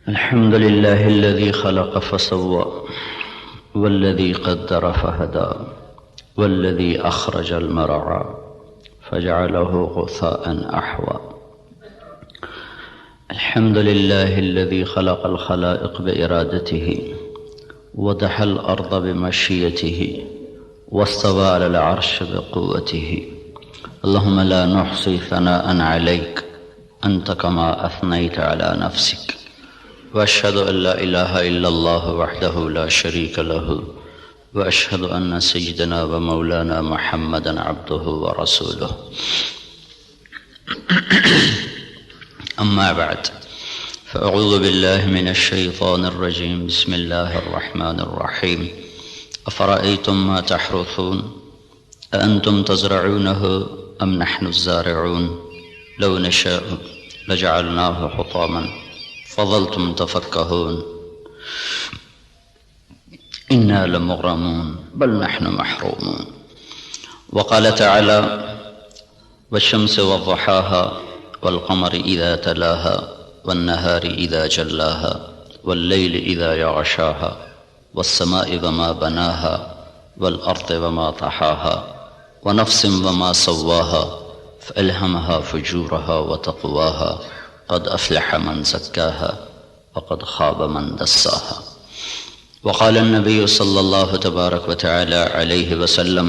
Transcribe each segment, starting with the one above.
الحمد لله الذي خلق فسوى والذي قدر فهدى والذي أخرج المرعى فجعله غثاء أحوى. الحمد لله الذي خلق الخلائق بإرادته ودحى الأرض بمشيته واستوى على العرش بقوته. اللهم لا نحصي ثناء عليك أنت كما أثنيت على نفسك، وأشهد أن لا إله إلا الله وحده لا شريك له، وأشهد أن سيدنا ومولانا محمدا عبده ورسوله. أما بعد، فأعوذ بالله من الشيطان الرجيم. بسم الله الرحمن الرحيم. أفرأيتم ما تحرثون أأنتم تزرعونه أم نحن الزارعون لو نشاء لجعلناه حطاما فظلتم تفكهون إنا لمغرمون بل نحن محرومون. وقال تعالى: والشمس وضحاها والقمر إذا تلاها والنهار إذا جلاها والليل إذا يغشاها والسماء وما بناها والأرض وما طحاها ونفس وما سواها فألهمها فجورها وتقواها قد أفلح من زكاها وقد خاب من دساها. وقال النبي صلى الله تبارك وتعالى عليه وسلم: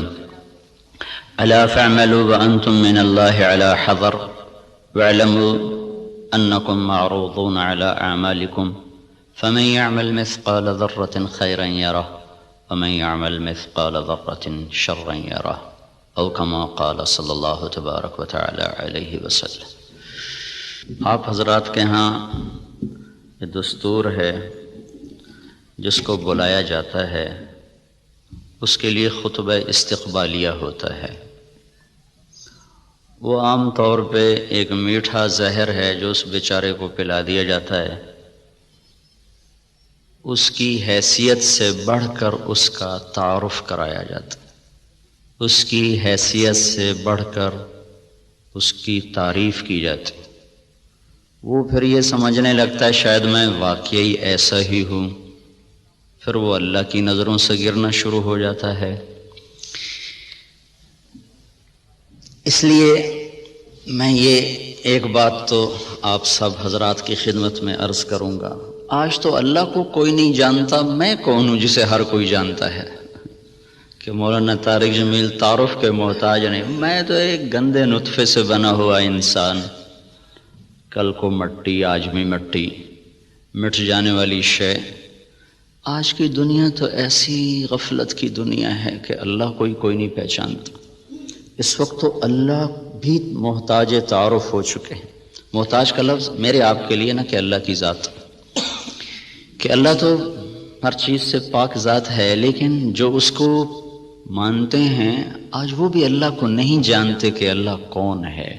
ألا فاعملوا وأنتم من الله على حذر واعلموا أنكم معروضون على أعمالكم فمن يعمل مثقال ذرة خيرا يره ومن يعمل مثقال ذرة شرا يره، أو كما قال صلی اللہ تبارک و تعالی علیہ وسلم. آپ حضرات کے ہاں یہ دستور ہے، جس کو بلایا جاتا ہے اس کے لیے خطبہ استقبالیہ ہوتا ہے. وہ عام طور پہ ایک میٹھا زہر ہے جو اس بیچارے کو پلا دیا جاتا ہے. اس کی حیثیت سے بڑھ کر اس کا تعارف کرایا جاتا ہے، اس کی حیثیت سے بڑھ کر اس کی تعریف کی جاتی. وہ پھر یہ سمجھنے لگتا ہے شاید میں واقعی ایسا ہی ہوں، پھر وہ اللہ کی نظروں سے گرنا شروع ہو جاتا ہے. اس لیے میں یہ ایک بات تو آپ سب حضرات کی خدمت میں عرض کروں گا. آج تو اللہ کو کوئی نہیں جانتا، میں کون ہوں جسے ہر کوئی جانتا ہے کہ مولانا طارق جمیل تعارف کے محتاج نہیں. میں تو ایک گندے نطفے سے بنا ہوا انسان، کل کو مٹی آج بھی مٹی، مٹ جانے والی شے. آج کی دنیا تو ایسی غفلت کی دنیا ہے کہ اللہ کوئی نہیں پہچانتا. اس وقت تو اللہ بھی محتاج تعارف ہو چکے ہیں. محتاج کا لفظ میرے آپ کے لیے نہ کہ اللہ کی ذات، کہ اللہ تو ہر چیز سے پاک ذات ہے، لیکن جو اس کو مانتے ہیں آج وہ بھی اللہ کو نہیں جانتے کہ اللہ کون ہے.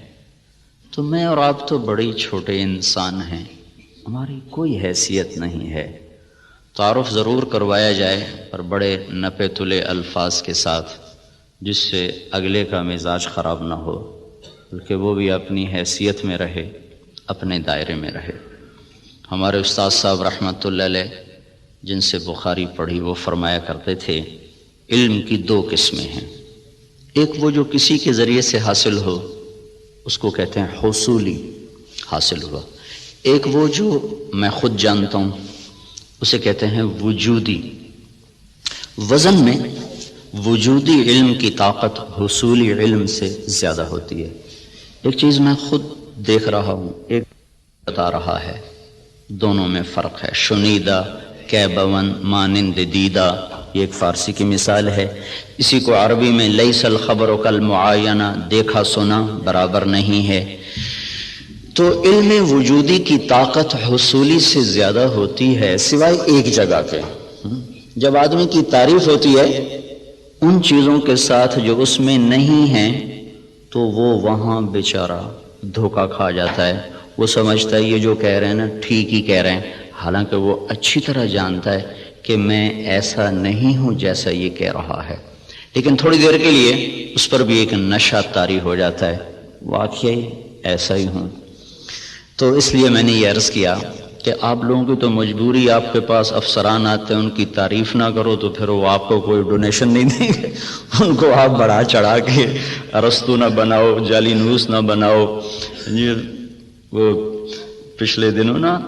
تو میں اور آپ تو بڑے چھوٹے انسان ہیں، ہماری کوئی حیثیت نہیں ہے. تعارف ضرور کروایا جائے پر بڑے نپے تلے الفاظ کے ساتھ، جس سے اگلے کا مزاج خراب نہ ہو، بلکہ وہ بھی اپنی حیثیت میں رہے، اپنے دائرے میں رہے. ہمارے استاد صاحب رحمۃ اللہ علیہ جن سے بخاری پڑھی، وہ فرمایا کرتے تھے علم کی دو قسمیں ہیں. ایک وہ جو کسی کے ذریعے سے حاصل ہو، اس کو کہتے ہیں حصولی، حاصل ہوا. ایک وہ جو میں خود جانتا ہوں، اسے کہتے ہیں وجودی. وزن میں وجودی علم کی طاقت حصولی علم سے زیادہ ہوتی ہے. ایک چیز میں خود دیکھ رہا ہوں، ایک بتا رہا ہے، دونوں میں فرق ہے. شنیدہ کیبون مانند دیدہ، یہ ایک فارسی کی مثال ہے. اسی کو عربی میں لیس الخبر کالمعاینہ، دیکھا سنا برابر نہیں ہے. تو علم وجودی کی طاقت حصولی سے زیادہ ہوتی ہے، سوائے ایک جگہ کے. جب آدمی کی تعریف ہوتی ہے ان چیزوں کے ساتھ جو اس میں نہیں ہیں، تو وہ وہاں بیچارہ دھوکہ کھا جاتا ہے. وہ سمجھتا ہے یہ جو کہہ رہے ہیں نا ٹھیک ہی کہہ رہے ہیں، حالانکہ وہ اچھی طرح جانتا ہے کہ میں ایسا نہیں ہوں جیسا یہ کہہ رہا ہے. لیکن تھوڑی دیر کے لیے اس پر بھی ایک نشہ طاری ہو جاتا ہے، واقعی ایسا ہی ہوں. تو اس لیے میں نے یہ عرض کیا کہ کہ آپ لوگوں کی تو مجبوری، آپ کے پاس افسران آتے ہیں، ان کی تعریف نہ کرو تو پھر وہ آپ کو کوئی ڈونیشن نہیں دیں گے، ان کو آپ بڑھا چڑھا کے ارسطو نہ بناؤ، جعلی نوس نہ بناؤ۔ وہ پچھلے دنوں نا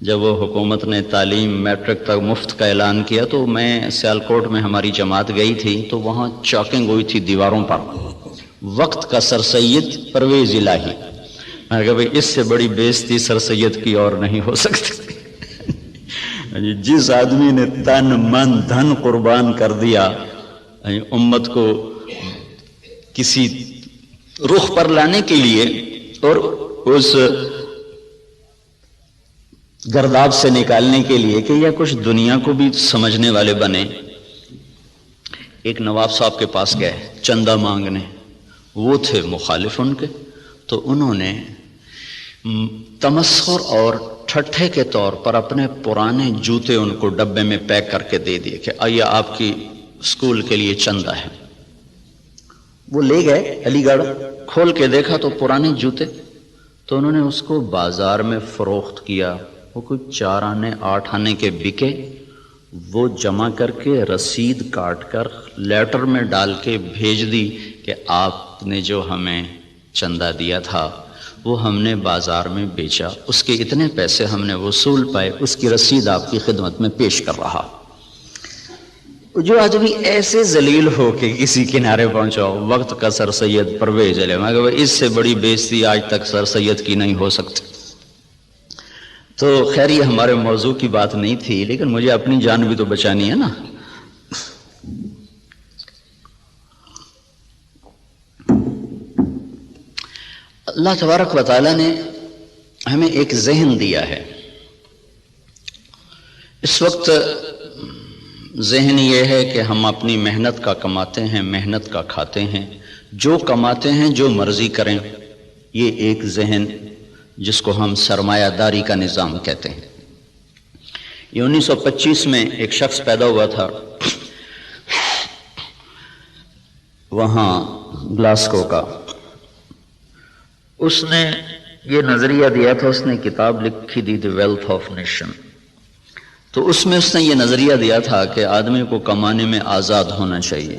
جب وہ حکومت نے تعلیم میٹرک تک مفت کا اعلان کیا تو میں سیالکوٹ میں ہماری جماعت گئی تھی، تو وہاں چاکنگ ہوئی تھی دیواروں پر، وقت کا سر سید پرویز الہی۔ میں نے کہا بھائی اس سے بڑی بےزتی سر سید کی اور نہیں ہو سکتی۔ جس آدمی نے تن من دھن قربان کر دیا امت کو کسی رخ پر لانے کے لیے اور اس گرداب سے نکالنے کے لیے کہ یہ کچھ دنیا کو بھی سمجھنے والے بنے۔ ایک نواب صاحب کے پاس گئے چندہ مانگنے، وہ تھے مخالف ان کے، تو انہوں نے تمسخر اور ٹھٹھے کے طور پر اپنے پرانے جوتے ان کو ڈبے میں پیک کر کے دے دیے کہ آئیے آپ کی اسکول کے لیے چندہ ہے۔ وہ لے گئے علی گڑھ، کھول کے دیکھا تو پرانے جوتے، تو انہوں نے اس کو بازار میں فروخت کیا، وہ کوئی 4 آنے 8 آنے کے بکے، وہ جمع کر کے رسید کاٹ کر لیٹر میں ڈال کے بھیج دی کہ آپ نے جو ہمیں چندہ دیا تھا وہ ہم نے بازار میں بیچا، اس کے اتنے پیسے ہم نے وصول پائے، اس کی رسید آپ کی خدمت میں پیش کر رہا۔ جو آدمی ایسے ذلیل ہو کے کسی کنارے پہنچاؤ، وقت کا سر سید پرویز الہی، میں کہا اس سے بڑی بےزتی آج تک سر سید کی نہیں ہو سکتی۔ تو خیر یہ ہمارے موضوع کی بات نہیں تھی، لیکن مجھے اپنی جان بھی تو بچانی ہے نا۔ اللہ تبارک و تعالیٰ نے ہمیں ایک ذہن دیا ہے۔ اس وقت ذہن یہ ہے کہ ہم اپنی محنت کا کماتے ہیں، محنت کا کھاتے ہیں، جو کماتے ہیں جو مرضی کریں، یہ ایک ذہن جس کو ہم سرمایہ داری کا نظام کہتے ہیں۔ یہ 1925 میں ایک شخص پیدا ہوا تھا وہاں گلاسکو کا، اس نے یہ نظریہ دیا تھا، اس نے کتاب لکھی تھی دی ویلتھ آف نیشن، تو اس میں اس نے یہ نظریہ دیا تھا کہ آدمی کو کمانے میں آزاد ہونا چاہیے،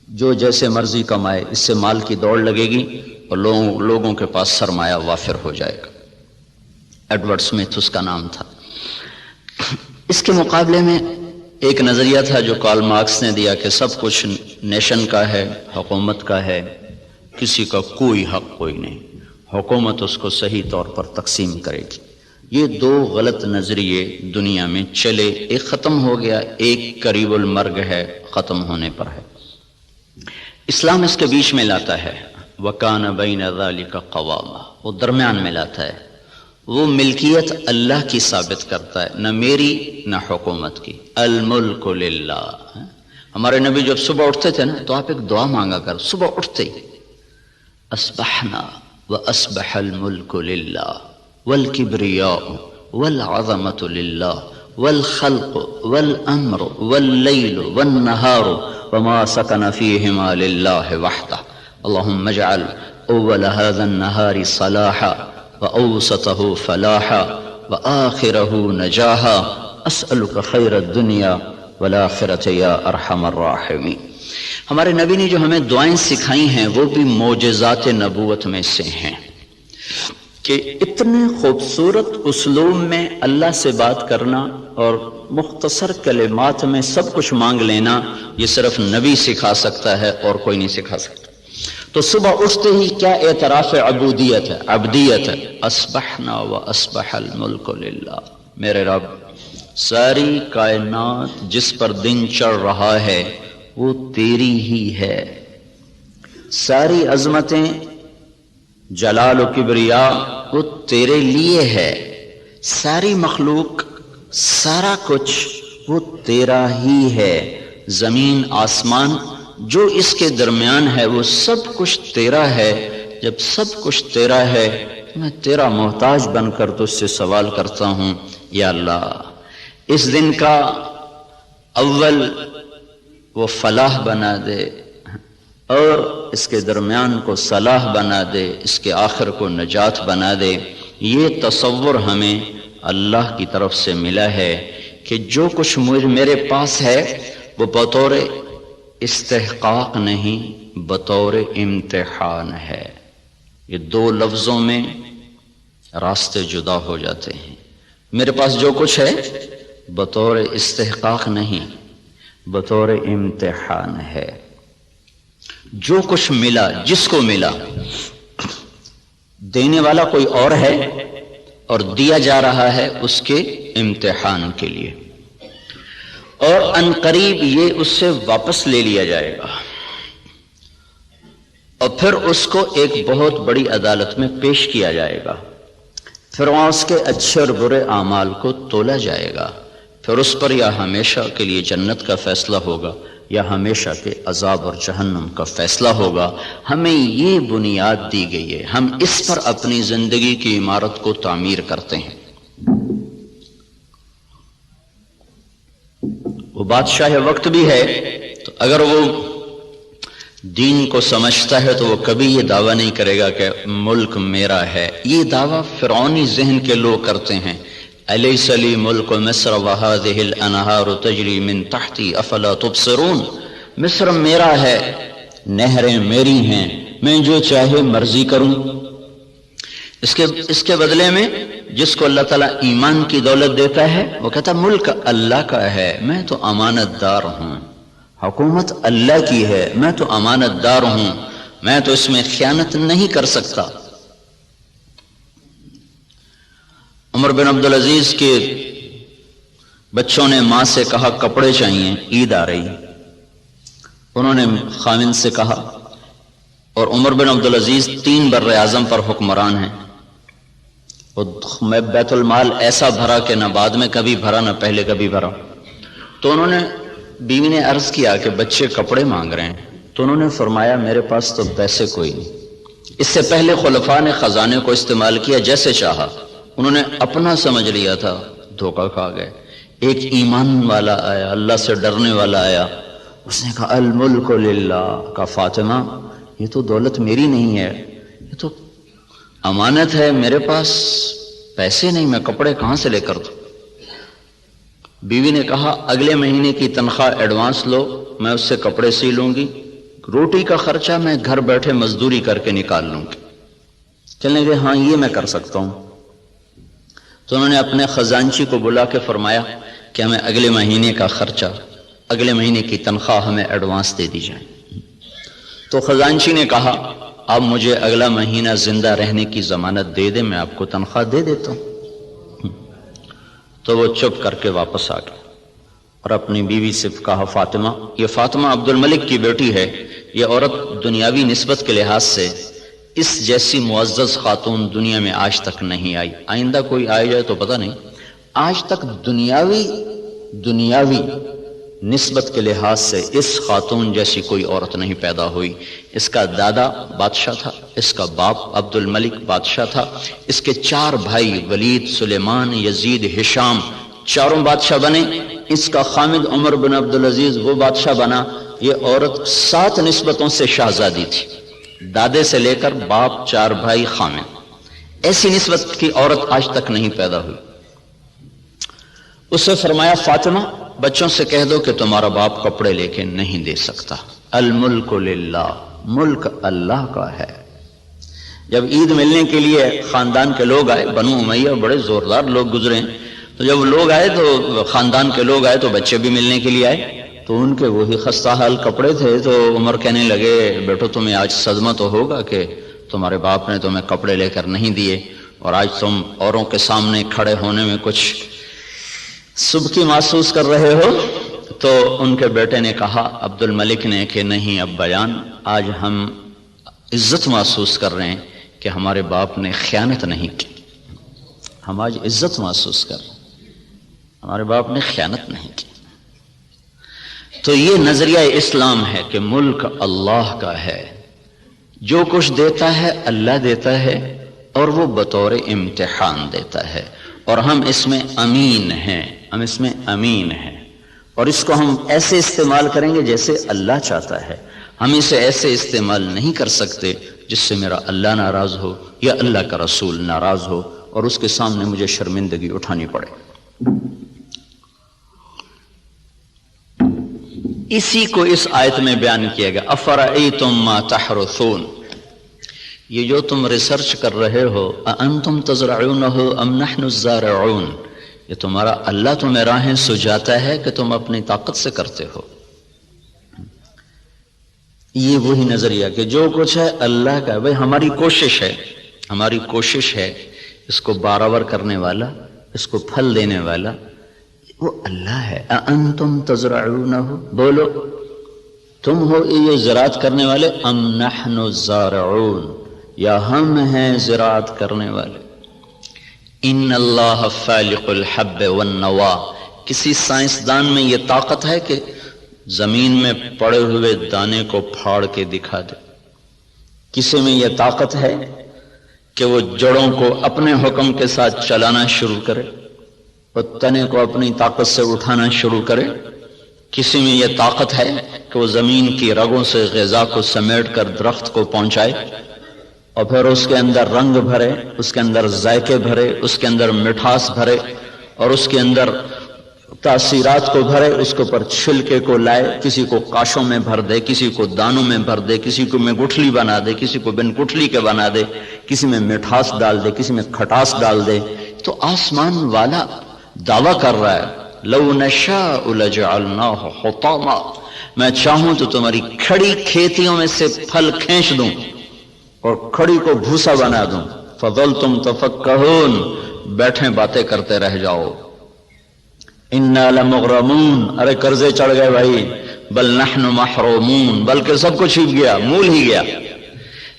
جو جیسے مرضی کمائے، اس سے مال کی دوڑ لگے گی اور لوگوں کے پاس سرمایہ وافر ہو جائے گا۔ ایڈورڈ سمتھ اس کا نام تھا۔ اس کے مقابلے میں ایک نظریہ تھا جو کارل مارکس نے دیا کہ سب کچھ نیشن کا ہے، حکومت کا ہے، کسی کا کوئی حق کوئی نہیں، حکومت اس کو صحیح طور پر تقسیم کرے گی۔ یہ 2 غلط نظریے دنیا میں چلے، ایک ختم ہو گیا، ایک قریب المرگ ہے، ختم ہونے پر ہے۔ اسلام اس کے بیچ میں لاتا ہے، وَكَانَ بَيْنَ ذَلِكَ قَوَامًا، وہ درمیان میں لاتا ہے، وہ ملکیت اللہ کی ثابت کرتا ہے، نہ میری نہ حکومت کی۔ الملک للہ۔ ہمارے نبی جب صبح اٹھتے تھے نا تو آپ ایک دعا مانگا کر، صبح اٹھتے ہی اصبحنا واصبح الملک للہ والکبریاء والعظمۃ للہ والخلق والامر واللیل والنہار وما سکن فیہما للہ وحدہ اللہم اجعل اول هذا النہار صلاحا واوسطہ فلاحا وآخرہ نجاحا اسألک خیر الدنیا والآخرۃ یا ارحم الراحمین۔ ہمارے نبی نے جو ہمیں دعائیں سکھائی ہیں وہ بھی معجزات نبوت میں سے ہیں کہ اتنے خوبصورت اسلوب میں اللہ سے بات کرنا اور مختصر کلمات میں سب کچھ مانگ لینا، یہ صرف نبی سکھا سکتا ہے اور کوئی نہیں سکھا سکتا۔ تو صبح اٹھتے ہی کیا اعتراف عبودیت ہے، عبدیت ہے، اصبحنا واصبح الملک للہ، میرے رب ساری کائنات جس پر دن چڑھ رہا ہے وہ تیری ہی ہے، ساری عظمتیں جلال و کبریا وہ تیرے لیے ہے، ساری مخلوق سارا کچھ وہ تیرا ہی ہے، زمین آسمان جو اس کے درمیان ہے وہ سب کچھ تیرا ہے۔ جب سب کچھ تیرا ہے میں تیرا محتاج بن کر تجھ سے سوال کرتا ہوں، یا اللہ اس دن کا اول وہ فلاح بنا دے اور اس کے درمیان کو صلاح بنا دے، اس کے آخر کو نجات بنا دے۔ یہ تصور ہمیں اللہ کی طرف سے ملا ہے کہ جو کچھ میرے پاس ہے وہ بطور استحقاق نہیں، بطور امتحان ہے۔ یہ دو لفظوں میں راستے جدا ہو جاتے ہیں۔ میرے پاس جو کچھ ہے بطور استحقاق نہیں، بطور امتحان ہے۔ جو کچھ ملا، جس کو ملا، دینے والا کوئی اور ہے اور دیا جا رہا ہے اس کے امتحان کے لیے، اور عنقریب یہ اس سے واپس لے لیا جائے گا اور پھر اس کو ایک بہت بڑی عدالت میں پیش کیا جائے گا، پھر وہاں اس کے اچھے اور برے اعمال کو تولا جائے گا، پھر اس پر یا ہمیشہ کے لیے جنت کا فیصلہ ہوگا یا ہمیشہ کے عذاب اور جہنم کا فیصلہ ہوگا۔ ہمیں یہ بنیاد دی گئی ہے، ہم اس پر اپنی زندگی کی عمارت کو تعمیر کرتے ہیں۔ وہ بادشاہ وقت بھی ہے تو اگر وہ دین کو سمجھتا ہے تو وہ کبھی یہ دعویٰ نہیں کرے گا کہ ملک میرا ہے۔ یہ دعویٰ فرعونی ذہن کے لوگ کرتے ہیں، الیس لی ملک مصر وہذہ الانہار تجری من تحتی افلا تبصرون، مصر میرا ہے، نہریں میری ہیں، میں جو چاہے مرضی کروں۔ اس کے بدلے میں جس کو اللہ تعالیٰ ایمان کی دولت دیتا ہے وہ کہتا ہے ملک اللہ کا ہے، میں تو امانت دار ہوں، حکومت اللہ کی ہے، میں تو امانت دار ہوں، میں تو اس میں خیانت نہیں کر سکتا۔ عمر بن عبدالعزیز کے بچوں نے ماں سے کہا کپڑے چاہیے، عید آ رہی، انہوں نے خاوند سے کہا، اور عمر بن عبدالعزیز 3 بر اعظم پر حکمران ہیں، میں بیت المال ایسا بھرا کہ نہ بعد میں کبھی بھرا نہ پہلے کبھی بھرا۔ تو انہوں نے، بیوی نے عرض کیا کہ بچے کپڑے مانگ رہے ہیں، تو انہوں نے فرمایا میرے پاس تو پیسے کوئی نہیں۔ اس سے پہلے خلفاء نے خزانے کو استعمال کیا جیسے چاہا، انہوں نے اپنا سمجھ لیا تھا، دھوکہ کھا گئے۔ ایک ایمان والا آیا، اللہ سے ڈرنے والا آیا، اس نے کہا الملک للہ، کہا فاطمہ یہ تو دولت میری نہیں ہے، یہ تو امانت ہے، میرے پاس پیسے نہیں، میں کپڑے کہاں سے لے کر دوں؟ بیوی نے کہا اگلے مہینے کی تنخواہ ایڈوانس لو، میں اس سے کپڑے سی لوں گی، روٹی کا خرچہ میں گھر بیٹھے مزدوری کر کے نکال لوں گی۔ چلنے گئے، ہاں یہ میں کر سکتا ہوں۔ تو انہوں نے اپنے خزانچی کو بلا کے فرمایا کہ ہمیں اگلے مہینے کا خرچہ، اگلے مہینے کی تنخواہ ہمیں ایڈوانس دے دی جائے۔ تو خزانچی نے کہا اب مجھے اگلا مہینہ زندہ رہنے کی ضمانت دے دے، میں آپ کو تنخواہ دے دیتا ہوں۔ تو وہ چپ کر کے واپس آ گیا اور اپنی بیوی سے کہا فاطمہ، یہ فاطمہ عبد الملک کی بیٹی ہے، یہ عورت دنیاوی نسبت کے لحاظ سے اس جیسی معزز خاتون دنیا میں آج تک نہیں آئی، آئندہ کوئی آئے جائے تو پتہ نہیں، آج تک دنیاوی نسبت کے لحاظ سے اس خاتون جیسی کوئی عورت نہیں پیدا ہوئی۔ اس کا دادا بادشاہ تھا، اس کا باپ عبد الملک بادشاہ تھا، اس کے 4 بھائی ولید، سلیمان، یزید، ہشام، چاروں بادشاہ بنے، اس کا خامد عمر بن عبدالعزیز وہ بادشاہ بنا۔ یہ عورت 7 نسبتوں سے شہزادی تھی، دادے سے لے کر باپ، 4 بھائی، خامد، ایسی نسبت کی عورت آج تک نہیں پیدا ہوئی۔ اسے فرمایا فاطمہ بچوں سے کہہ دو کہ تمہارا باپ کپڑے لے کے نہیں دے سکتا، الملک للہ، ملک اللہ کا ہے۔ جب عید ملنے کے لیے خاندان کے لوگ آئے، بنو امیہ بڑے زوردار لوگ گزرے ہیں، تو جب لوگ آئے تو خاندان کے لوگ آئے تو بچے بھی ملنے کے لیے آئے، تو ان کے وہی خستہ حال کپڑے تھے۔ تو عمر کہنے لگے بیٹو تمہیں آج صدمہ تو ہوگا کہ تمہارے باپ نے تمہیں کپڑے لے کر نہیں دیے، اور آج تم اوروں کے سامنے کھڑے ہونے میں کچھ سبکی محسوس کر رہے ہو۔ تو ان کے بیٹے نے کہا عبد الملک نے کہ نہیں ابا جان، آج ہم عزت محسوس کر رہے ہیں کہ ہمارے باپ نے خیانت نہیں کی، ہم آج عزت محسوس کر رہے ہیں، ہمارے باپ نے خیانت نہیں کی۔ تو یہ نظریہ اسلام ہے کہ ملک اللہ کا ہے، جو کچھ دیتا ہے اللہ دیتا ہے، اور وہ بطور امتحان دیتا ہے، اور ہم اس میں امین ہیں، ہم اس میں امین ہیں، اور اس کو ہم ایسے استعمال کریں گے جیسے اللہ چاہتا ہے۔ ہم اسے ایسے استعمال نہیں کر سکتے جس سے میرا اللہ ناراض ہو یا اللہ کا رسول ناراض ہو، اور اس کے سامنے مجھے شرمندگی اٹھانی پڑے۔ اسی کو اس آیت میں بیان کیا گیا، افرأیتم ما تحرثون، یہ جو تم ریسرچ کر رہے ہو، اانتم تزرعونہ ام نحن الزارعون، یہ تمہارا اللہ تمہیں راہیں سجاتا ہے کہ تم اپنی طاقت سے کرتے ہو؟ یہ وہی نظریہ کہ جو کچھ ہے اللہ کا، بھائی ہماری کوشش ہے اس کو بارآور کرنے والا، اس کو پھل دینے والا وہ اللہ ہے۔ اانتم تزرعونہ، بولو تم ہو یہ زراعت کرنے والے، ام نحن الزارعون، یا ہم ہیں زراعت کرنے والے۔ ان اللہ فالق الحب والنوا، کسی سائنسدان میں یہ طاقت ہے کہ زمین میں پڑے ہوئے دانے کو پھاڑ کے دکھا دے؟ کسی میں یہ طاقت ہے کہ وہ جڑوں کو اپنے حکم کے ساتھ چلانا شروع کرے اور تنے کو اپنی طاقت سے اٹھانا شروع کرے؟ کسی میں یہ طاقت ہے کہ وہ زمین کی رگوں سے غذا کو سمیٹ کر درخت کو پہنچائے اور پھر اس کے اندر رنگ بھرے، اس کے اندر ذائقے بھرے، اس کے اندر مٹھاس بھرے اور اس کے اندر تاثیرات کو بھرے، اس کے اوپر چھلکے کو لائے، کسی کو کاشوں میں بھر دے، کسی کو دانوں میں بھر دے، کسی کو میں گٹھلی بنا دے، کسی کو بن گٹھلی کے بنا دے، کسی میں مٹھاس ڈال دے، کسی میں کھٹاس ڈال دے؟ تو آسمان والا دعویٰ کر رہا ہے لو نشاء لجعلناہ حطاما، میں چاہوں تو تمہاری کھڑی کھیتیوں میں سے پھل کھینچ دوں اور کھڑی کو بھوسا بنا دوں، فظلتم تفکہون، بیٹھے باتیں کرتے رہ جاؤ۔ انا لمغرمون، ارے قرضے چڑھ گئے بھائی، بل نحن محرومون، بلکہ سب کچھ چھپ گیا، مول ہی گیا۔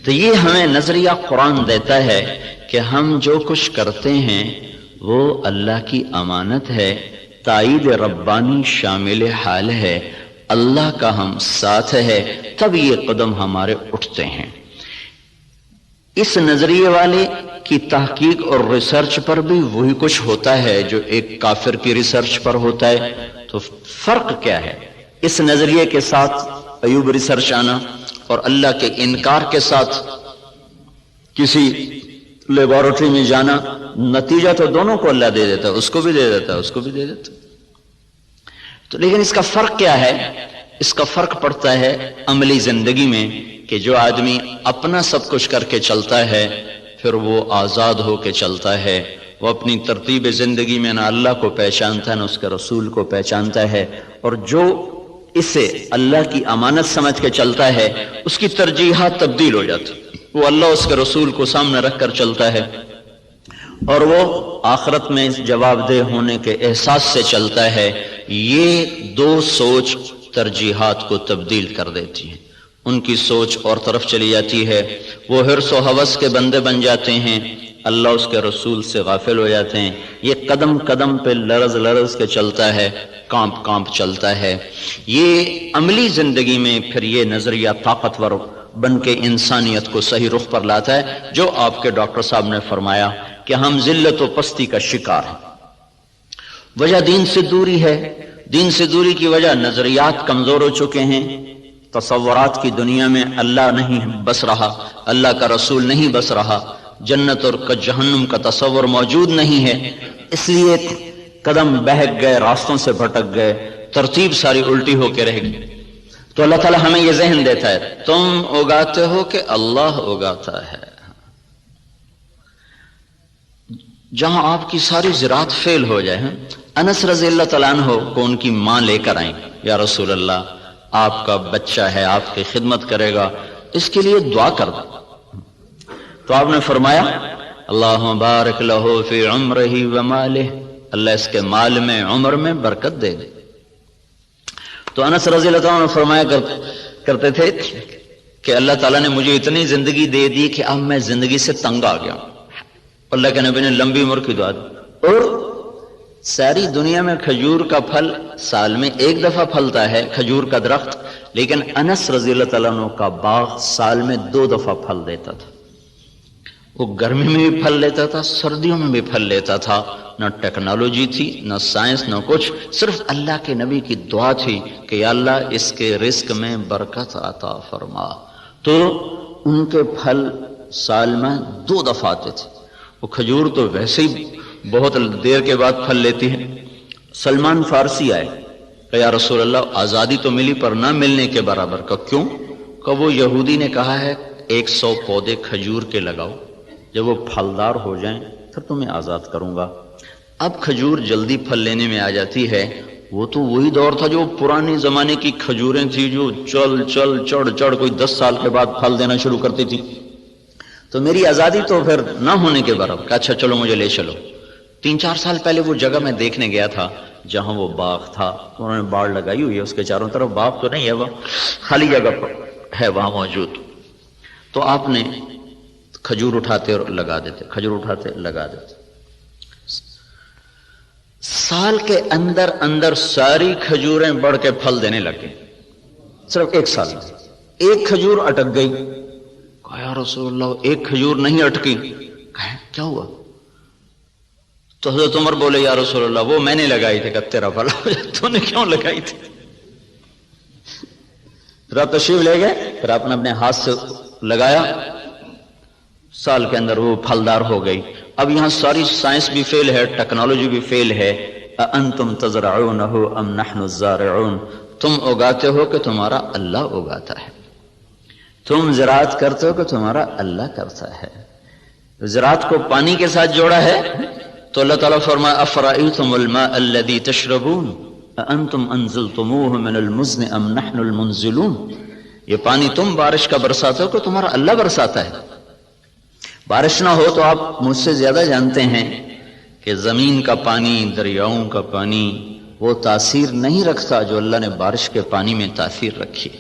تو یہ ہمیں نظریہ قرآن دیتا ہے کہ ہم جو کچھ کرتے ہیں وہ اللہ کی امانت ہے، تائید ربانی شامل حال ہے، اللہ کا ہم ساتھ ہے، تب یہ قدم ہمارے اٹھتے ہیں۔ اس نظریے والے کی تحقیق اور ریسرچ پر بھی وہی کچھ ہوتا ہے جو ایک کافر کی ریسرچ پر ہوتا ہے۔ تو فرق کیا ہے اس نظریے کے ساتھ ایوب ریسرچ آنا اور اللہ کے انکار کے ساتھ کسی لیبارٹری میں جانا؟ نتیجہ تو دونوں کو اللہ دے دیتا ہے، اس کو بھی دے دیتا ہے، اس کو بھی دے دیتا ہے۔ تو لیکن اس کا فرق کیا ہے؟ اس کا فرق پڑتا ہے عملی زندگی میں کہ جو آدمی اپنا سب کچھ کر کے چلتا ہے پھر وہ آزاد ہو کے چلتا ہے، وہ اپنی ترتیب زندگی میں نہ اللہ کو پہچانتا ہے نہ اس کے رسول کو پہچانتا ہے، اور جو اسے اللہ کی امانت سمجھ کے چلتا ہے اس کی ترجیحات تبدیل ہو جاتی، وہ اللہ اس کے رسول کو سامنے رکھ کر چلتا ہے اور وہ آخرت میں جواب دہ ہونے کے احساس سے چلتا ہے۔ یہ دو سوچ ترجیحات کو تبدیل کر دیتی ہے، ان کی سوچ اور طرف چلی جاتی ہے، وہ حرص و ہوس کے بندے بن جاتے ہیں، اللہ اس کے رسول سے غافل ہو جاتے ہیں۔ یہ قدم قدم پہ لرز لرز کے چلتا ہے، کانپ کانپ چلتا ہے۔ یہ عملی زندگی میں پھر یہ نظریہ طاقتور بن کے انسانیت کو صحیح رخ پر لاتا ہے، جو آپ کے ڈاکٹر صاحب نے فرمایا کہ ہم ذلت و پستی کا شکار ہیں۔ وجہ دین سے دوری ہے، دین سے دوری کی وجہ نظریات کمزور ہو چکے ہیں، تصورات کی دنیا میں اللہ نہیں بس رہا، اللہ کا رسول نہیں بس رہا، جنت اور جہنم کا تصور موجود نہیں ہے، اس لیے قدم بہک گئے، راستوں سے بھٹک گئے، ترتیب ساری الٹی ہو کے رہ گئی۔ تو اللہ تعالیٰ ہمیں یہ ذہن دیتا ہے تم اگاتے ہو کہ اللہ اگاتا ہے۔ جہاں آپ کی ساری زراعت فیل ہو جائے، انس رضی اللہ تعالیٰ عنہ کو ان کی ماں لے کر آئیں، یا رسول اللہ آپ کا بچہ ہے، آپ کی خدمت کرے گا، اس کے لیے دعا کر دو۔ تو آپ نے فرمایا اللہم بارک لہ فی عمرہ ومالہ، اللہ اس کے مال میں عمر میں برکت دے دے۔ تو انس رضی اللہ تعالیٰ عنہ فرمایا کرتے تھے کہ اللہ تعالیٰ نے مجھے اتنی زندگی دے دی کہ اب میں زندگی سے تنگ آ گیا، اللہ کے نبی نے لمبی عمر کی دعا دی، اور ساری دنیا میں کھجور کا پھل سال میں ایک دفعہ پھلتا ہے، کھجور کا درخت، لیکن انس رضی اللہ تعالیٰ عنہ کا باغ سال میں 2 دفعہ پھل دیتا تھا۔ وہ گرمی میں بھی پھل لیتا تھا، سردیوں میں بھی پھل لیتا تھا، نہ ٹیکنالوجی تھی، نہ سائنس، نہ کچھ، صرف اللہ کے نبی کی دعا تھی کہ یا اللہ اس کے رزق میں برکت عطا فرما۔ تو ان کے پھل سال میں 2 دفعہ آتے تھے۔ وہ کھجور تو ویسے ہی بہت دیر کے بعد پھل لیتی ہے۔ سلمان فارسی آئے کہ یا رسول اللہ آزادی تو ملی پر نہ ملنے کے برابر۔ کہ کیوں؟ کہ وہ یہودی نے کہا ہے 100 پودے کھجور کے لگاؤ، جب وہ پھلدار ہو جائیں پھر تمہیں آزاد کروں گا۔ اب کھجور جلدی پھل لینے میں آ جاتی ہے، وہ تو وہی دور تھا جو پرانے زمانے کی کھجوریں تھی جو چڑھ کوئی 10 سال کے بعد پھل دینا شروع کرتی تھی۔ تو میری آزادی تو پھر نہ ہونے کے برابر۔ کہ اچھا چلو مجھے لے چلو۔ 3-4 سال پہلے وہ جگہ میں دیکھنے گیا تھا جہاں وہ باغ تھا، انہوں نے باڑ لگائی ہوئی ہے، اس کے چاروں طرف باغ تو نہیں ہے، وہ خالی جگہ پر ہے وہاں موجود۔ تو آپ نے کھجور اٹھاتے اور لگا دیتے، کھجور اٹھاتے لگا دیتے۔ سال کے اندر اندر ساری کھجوریں بڑھ کے پھل دینے لگے، صرف 1 سال میں۔ ایک کھجور اٹک گئی، کہا یا رسول اللہ ایک کھجور نہیں اٹکی۔ کہا کیا ہوا؟ تو حضرت عمر بولے یا رسول اللہ وہ میں نے لگائی تھی۔ کہ تیرا بھلا ہو جائے، تو نے کیوں لگائی تھی؟ پھر آپ تشریف لے گئے، پھر آپ نے اپنے ہاتھ سے لگایا، سال کے اندر وہ پھلدار ہو گئی۔ اب یہاں ساری سائنس بھی فیل ہے، ٹیکنالوجی بھی فیل ہے۔ اَأَنْتُمْ تَزْرَعُونَهُ أَمْ نَحْنُ الزَّارِعُونَ، تم اگاتے ہو کہ تمہارا اللہ اگاتا ہے، تم زراعت کرتے ہو کہ تمہارا اللہ کرتا ہے۔ زراعت کو پانی کے ساتھ جوڑا ہے تو اللہ تعالیٰ فرمایا أَفَرَأَيْتُمُ الْمَاءَ الَّذِي تَشْرَبُونَ أَأَنْتُمْ أَنزَلْتُمُوهُ مِنَ الْمُزْنِ أَمْ نَحْنُ الْمُنزِلُونَ، یہ پانی تم بارش کا برساتے ہو کہ تمہارا اللہ برساتا ہے۔ بارش نہ ہو تو آپ مجھ سے زیادہ جانتے ہیں کہ زمین کا پانی، دریاؤں کا پانی وہ تاثیر نہیں رکھتا جو اللہ نے بارش کے پانی میں تاثیر رکھی۔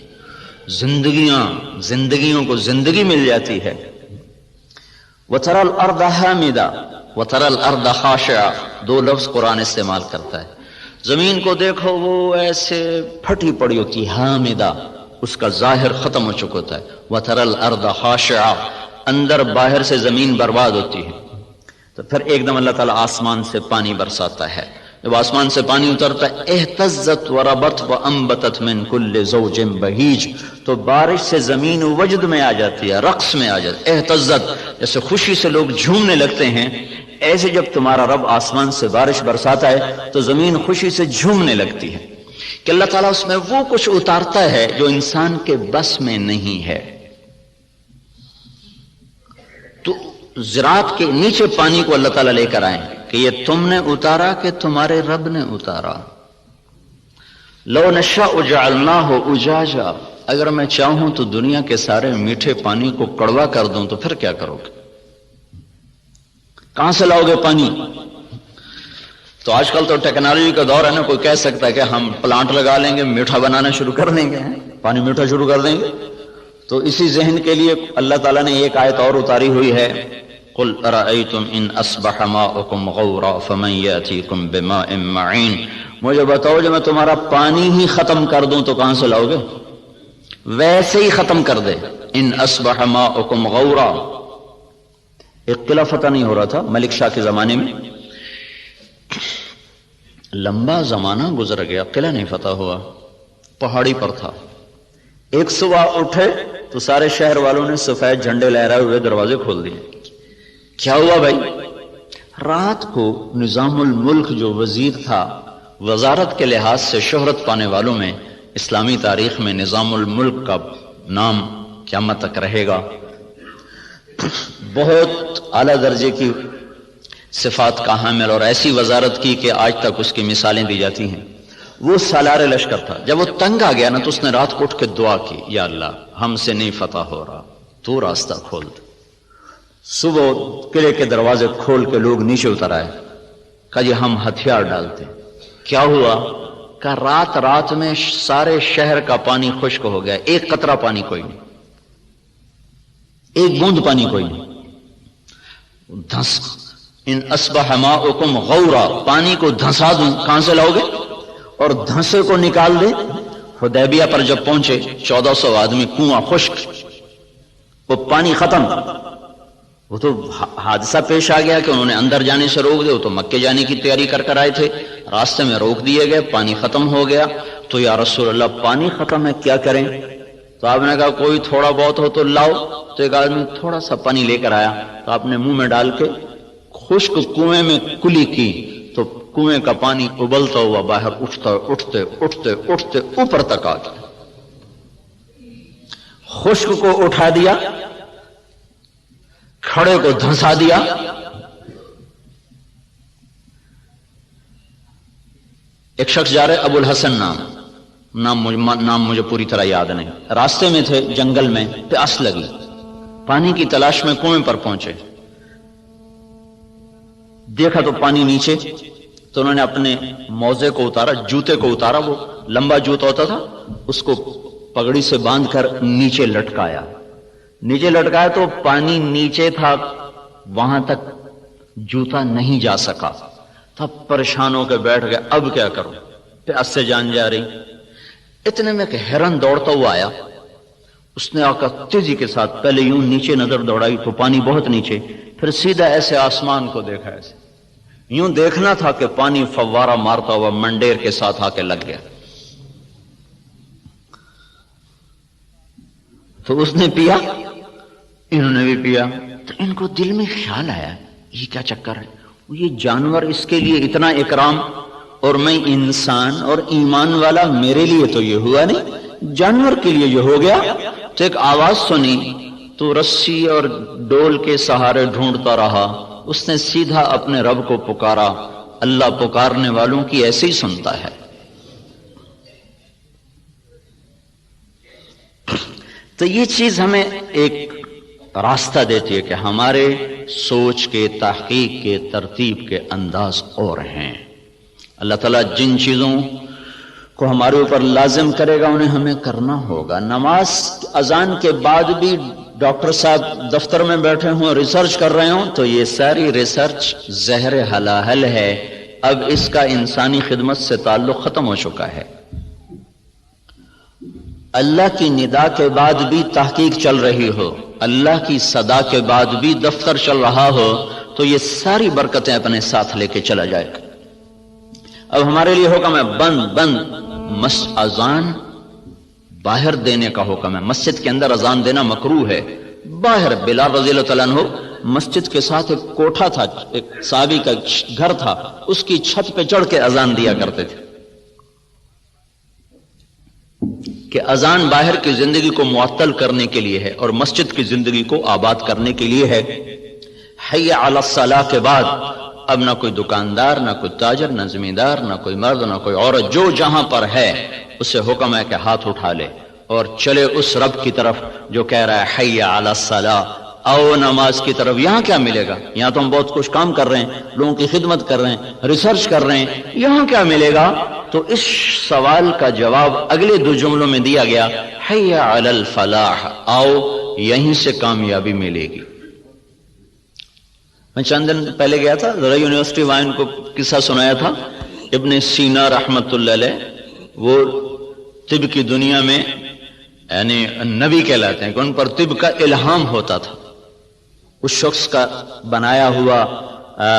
زندگیوں کو زندگی مل جاتی ہے۔ وَتَرَى الْأَرْضَ حَامِدًا وَتَرَى الْأَرْضَ خَاشِعًا، 2 لفظ قرآن استعمال کرتا ہے۔ زمین کو دیکھو وہ ایسے پھٹی پڑی ہوتی، حامدہ، اس کا ظاہر ختم ہو چکا ہوتا ہے۔ وَتَرَى الْأَرْضَ خَاشِعًا، اندر باہر سے زمین برباد ہوتی ہے۔ تو پھر ایک دم اللہ تعالیٰ آسمان سے پانی برساتا ہے، جب آسمان سے پانی اترتا ہے اہتزت وربت وانبتت من کل زوج بہیج، تو بارش سے زمین وجد میں آ جاتی ہے، رقص میں آ جاتی ہے۔ اہتزت جیسے خوشی سے لوگ جھومنے لگتے ہیں، ایسے جب تمہارا رب آسمان سے بارش برساتا ہے تو زمین خوشی سے جھومنے لگتی ہے کہ اللہ تعالیٰ اس میں وہ کچھ اتارتا ہے جو انسان کے بس میں نہیں ہے۔ تو زراعت کے نیچے پانی کو اللہ تعالیٰ لے کر آئیں کہ یہ تم نے اتارا کہ تمہارے رب نے اتارا۔ لو نشاء جعلناہ اجاجا، اگر میں چاہوں تو دنیا کے سارے میٹھے پانی کو کڑوا کر دوں تو پھر کیا کرو گے؟ کہاں سے لاؤ گے پانی؟ تو آج کل تو ٹیکنالوجی کا دور ہے نا، کوئی کہہ سکتا ہے کہ ہم پلانٹ لگا لیں گے، میٹھا بنانا شروع کر دیں گے، پانی میٹھا شروع کر دیں گے۔ تو اسی ذہن کے لیے اللہ تعالیٰ نے ایک آیت اور اتاری ہوئی ہے، قل ارأیتم ان اصبح ماؤکم غورا فمن یاتیکم بماء معین، مجھے بتاؤ جب میں تمہارا پانی ہی ختم کر دوں تو کہاں سے لاؤ گے؟ ویسے ہی ختم کر دے۔ ان اصبح ماؤکم غورا، ایک قلعہ فتح نہیں ہو رہا تھا ملک شاہ کے زمانے میں، لمبا زمانہ گزر گیا، قلعہ نہیں فتح ہوا، پہاڑی پر تھا۔ ایک صبح اٹھے تو سارے شہر والوں نے سفید جھنڈے لہرائے ہوئے دروازے کھول دیے۔ کیا ہوا بھائی؟ رات کو نظام الملک جو وزیر تھا، وزارت کے لحاظ سے شہرت پانے والوں میں اسلامی تاریخ میں نظام الملک کا نام قیامت تک رہے گا، بہت اعلیٰ درجے کی صفات کا حامل اور ایسی وزارت کی کہ آج تک اس کی مثالیں دی جاتی ہیں۔ وہ سالار لشکر تھا، جب وہ تنگ آ گیا نا تو اس نے رات کو اٹھ کے دعا کی، یا اللہ ہم سے نہیں فتح ہو رہا، تو راستہ کھول دے۔ صبح قلعے کے دروازے کھول کے لوگ نیچے اتر آئے، کہا جی ہم ہتھیار ڈالتے۔ کیا ہوا؟ کہ رات میں سارے شہر کا پانی خشک ہو گیا، ایک قطرہ پانی کوئی نہیں، ایک بوند پانی کوئی نہیں۔ دھنس ان اصبح ماؤکم غورا، پانی کو دھنسا دوں، کہاں سے لاؤ گے؟ اور دھنسے کو نکال دیں۔ حدیبیہ پر جب پہنچے 1400 آدمی، کنواں خشک، وہ پانی ختم۔ وہ تو حادثہ پیش آ گیا کہ انہوں نے اندر جانے سے روک دیا، وہ تو مکے جانے کی تیاری کر آئے تھے، راستے میں روک دیے گئے، پانی ختم ہو گیا۔ تو یا رسول اللہ پانی ختم ہے، کیا کریں؟ تو آپ نے کہا کوئی تھوڑا بہت ہو تو لاؤ۔ تو ایک آدمی تھوڑا سا پانی لے کر آیا، تو آپ نے منہ میں ڈال کے خشک کنویں میں کلی کی تو کنویں کا پانی ابلتا ہوا باہر اٹھتے اوپر تک آ گیا. خشک کو اٹھا دیا، کھڑے کو دھنسا دیا. ایک شخص جا رہے، ابو الحسن نام مجھے پوری طرح یاد نہیں، راستے میں تھے جنگل میں، پیاس لگی، پانی کی تلاش میں کنویں پر پہنچے، دیکھا تو پانی نیچے، تو انہوں نے اپنے موزے کو اتارا، جوتے کو اتارا، وہ لمبا جوتا ہوتا تھا، اس کو پگڑی سے باندھ کر نیچے لٹکایا تو پانی نیچے تھا، وہاں تک جوتا نہیں جا سکا. تب پریشان ہو کے بیٹھ گئے، اب کیا کروں، پیاس سے جان جا رہی. اتنے میں کہ ہرن دوڑتا ہوا آیا، اس نے آ کر تیزی کے ساتھ پہلے یوں نیچے نظر دوڑائی تو پانی بہت نیچے، پھر سیدھا ایسے آسمان کو دیکھا، ایسے یوں دیکھنا تھا کہ پانی فوارہ مارتا ہوا منڈیر کے ساتھ آ کے لگ گیا. تو اس نے پیا، انہوں نے بھی پیا. تو ان کو دل میں خیال آیا، یہ کیا چکر ہے، یہ جانور اس کے لیے اتنا اکرام اور میں انسان اور ایمان والا، میرے لیے تو یہ ہوا نہیں، جانور کے لیے یہ ہو گیا. تو ایک آواز سنی تو رسی اور ڈول کے سہارے ڈھونڈتا رہا. اس نے سیدھا اپنے رب کو پکارا. اللہ پکارنے والوں کی ایسے ہی سنتا ہے. تو یہ چیز ہمیں ایک راستہ دیتی ہے کہ ہمارے سوچ کے، تحقیق کے، ترتیب کے انداز اور ہیں. اللہ تعالیٰ جن چیزوں کو ہمارے اوپر لازم کرے گا انہیں ہمیں کرنا ہوگا. نماز اذان کے بعد بھی ڈاکٹر صاحب دفتر میں بیٹھے ہوں، ریسرچ کر رہے ہوں، تو یہ ساری ریسرچ زہر حلاحل ہے. اب اس کا انسانی خدمت سے تعلق ختم ہو چکا ہے. اللہ کی ندا کے بعد بھی تحقیق چل رہی ہو، اللہ کی صدا کے بعد بھی دفتر چل رہا ہو، تو یہ ساری برکتیں اپنے ساتھ لے کے چلا جائے گا. اب ہمارے لیے حکم ہے بند اذان باہر دینے کا حکم ہے. مسجد کے اندر اذان دینا مکروہ ہے. باہر بلال رضی اللہ تعالیٰ عنہ مسجد کے ساتھ ایک کوٹھا تھا، ایک صحابی کا گھر تھا، اس کی چھت پہ چڑھ کے اذان دیا کرتے تھے کہ اذان باہر کی زندگی کو معطل کرنے کے لیے ہے اور مسجد کی زندگی کو آباد کرنے کے لیے ہے. حی علی الصلاۃ کے بعد اب نہ کوئی دکاندار، نہ کوئی تاجر، نہ زمیندار، نہ کوئی مرد، نہ کوئی عورت، جو جہاں پر ہے اسے حکم ہے کہ ہاتھ اٹھا لے اور چلے اس رب کی طرف جو کہہ رہا ہے حی علی الصلاۃ، آؤ نماز کی طرف. یہاں کیا ملے گا؟ یہاں تو ہم بہت کچھ کام کر رہے ہیں، لوگوں کی خدمت کر رہے ہیں، ریسرچ کر رہے ہیں، یہاں کیا ملے گا؟ تو اس سوال کا جواب اگلے دو جملوں میں دیا گیا، حی علی الفلاح، آؤ یہیں سے کامیابی ملے گی. میں چند دن پہلے گیا تھا، ذرا یونیورسٹی وائن کو قصہ سنایا تھا. ابن سینا رحمت اللہ علیہ وہ طب کی دنیا میں یعنی نبی کہلاتے ہیں کہ ان پر طب کا الہام ہوتا تھا. اس شخص کا بنایا ہوا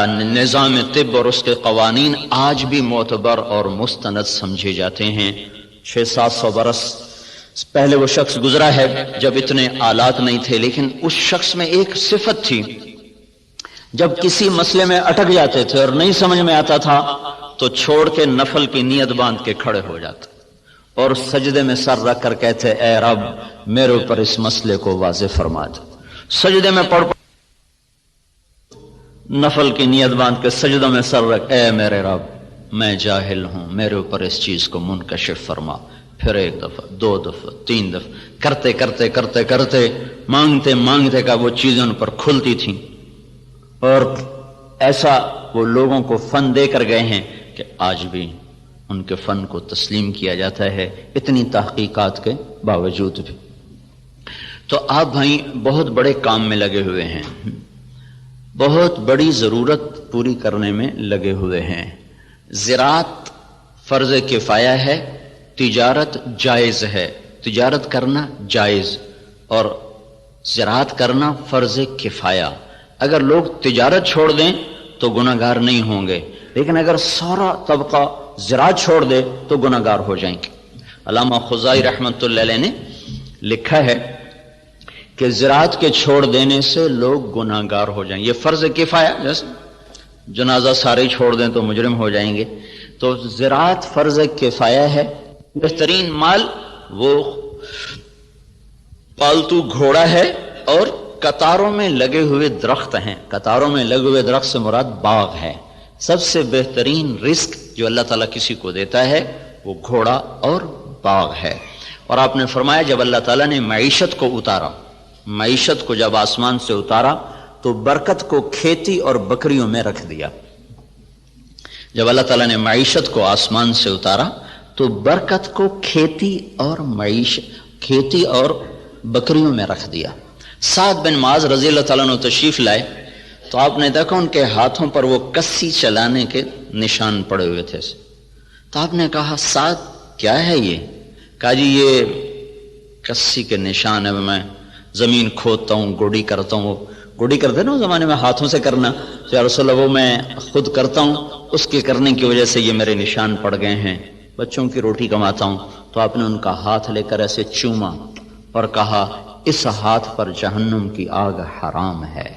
نظام طب اور اس کے قوانین آج بھی معتبر اور مستند سمجھے جاتے ہیں. 600-700 برس پہلے وہ شخص گزرا ہے جب اتنے آلات نہیں تھے، لیکن اس شخص میں ایک صفت تھی، جب کسی مسئلے میں اٹک جاتے تھے اور نہیں سمجھ میں آتا تھا تو چھوڑ کے نفل کی نیت باندھ کے کھڑے ہو جاتے اور سجدے میں سر رکھ کر کہتے، اے رب میرے اوپر اس مسئلے کو واضح فرما دے. سجدے میں پڑھ نفل کی نیت باندھ کے سجدوں میں سر رکھ، اے میرے رب میں جاہل ہوں، میرے اوپر اس چیز کو منکشف فرما. پھر 1 دفعہ 2 دفعہ 3 دفعہ کرتے کرتے کرتے کرتے مانگتے مانگتے کا وہ چیزیں ان پر کھلتی تھیں. اور ایسا وہ لوگوں کو فن دے کر گئے ہیں کہ آج بھی ان کے فن کو تسلیم کیا جاتا ہے اتنی تحقیقات کے باوجود بھی. تو آپ بھائی بہت بڑے کام میں لگے ہوئے ہیں، بہت بڑی ضرورت پوری کرنے میں لگے ہوئے ہیں. زراعت فرض کفایہ ہے، تجارت جائز ہے. تجارت کرنا جائز اور زراعت کرنا فرض کفایہ. اگر لوگ تجارت چھوڑ دیں تو گناہگار نہیں ہوں گے، لیکن اگر سارا طبقہ زراعت چھوڑ دے تو گناہگار ہو جائیں گے. علامہ خزائی رحمت اللہ علیہ نے لکھا ہے کہ زراعت کے چھوڑ دینے سے لوگ گناہگار ہو جائیں. یہ فرض کفایہ، جیسے جنازہ سارے چھوڑ دیں تو مجرم ہو جائیں گے. تو زراعت فرض کفایہ ہے. بہترین مال وہ پالتو گھوڑا ہے اور قطاروں میں لگے ہوئے درخت ہیں. قطاروں میں لگے ہوئے درخت سے مراد باغ ہے. سب سے بہترین رزق جو اللہ تعالیٰ کسی کو دیتا ہے وہ گھوڑا اور باغ ہے. اور آپ نے فرمایا جب اللہ تعالیٰ نے معیشت کو اتارا، معیشت کو جب آسمان سے اتارا تو برکت کو کھیتی اور بکریوں میں رکھ دیا. جب اللہ تعالیٰ نے معیشت کو آسمان سے اتارا تو برکت کو کھیتی اور بکریوں میں رکھ دیا. سعد بن معاذ رضی اللہ تعالیٰ عنہ تشریف لائے تو آپ نے دیکھا ان کے ہاتھوں پر وہ کسی چلانے کے نشان پڑے ہوئے تھے. تو آپ نے کہا سعد کیا ہے یہ؟ کہا جی یہ کسی کے نشان ہے، میں زمین کھودتا ہوں، گوڑی کرتا ہوں. گوڑی کرتے نا اس زمانے میں ہاتھوں سے کرنا، تو یا رسول اللہ وہ میں خود کرتا ہوں، اس کے کرنے کی وجہ سے یہ میرے نشان پڑ گئے ہیں، بچوں کی روٹی کماتا ہوں. تو آپ نے ان کا ہاتھ لے کر ایسے چوما اور کہا اس ہاتھ پر جہنم کی آگ حرام ہے.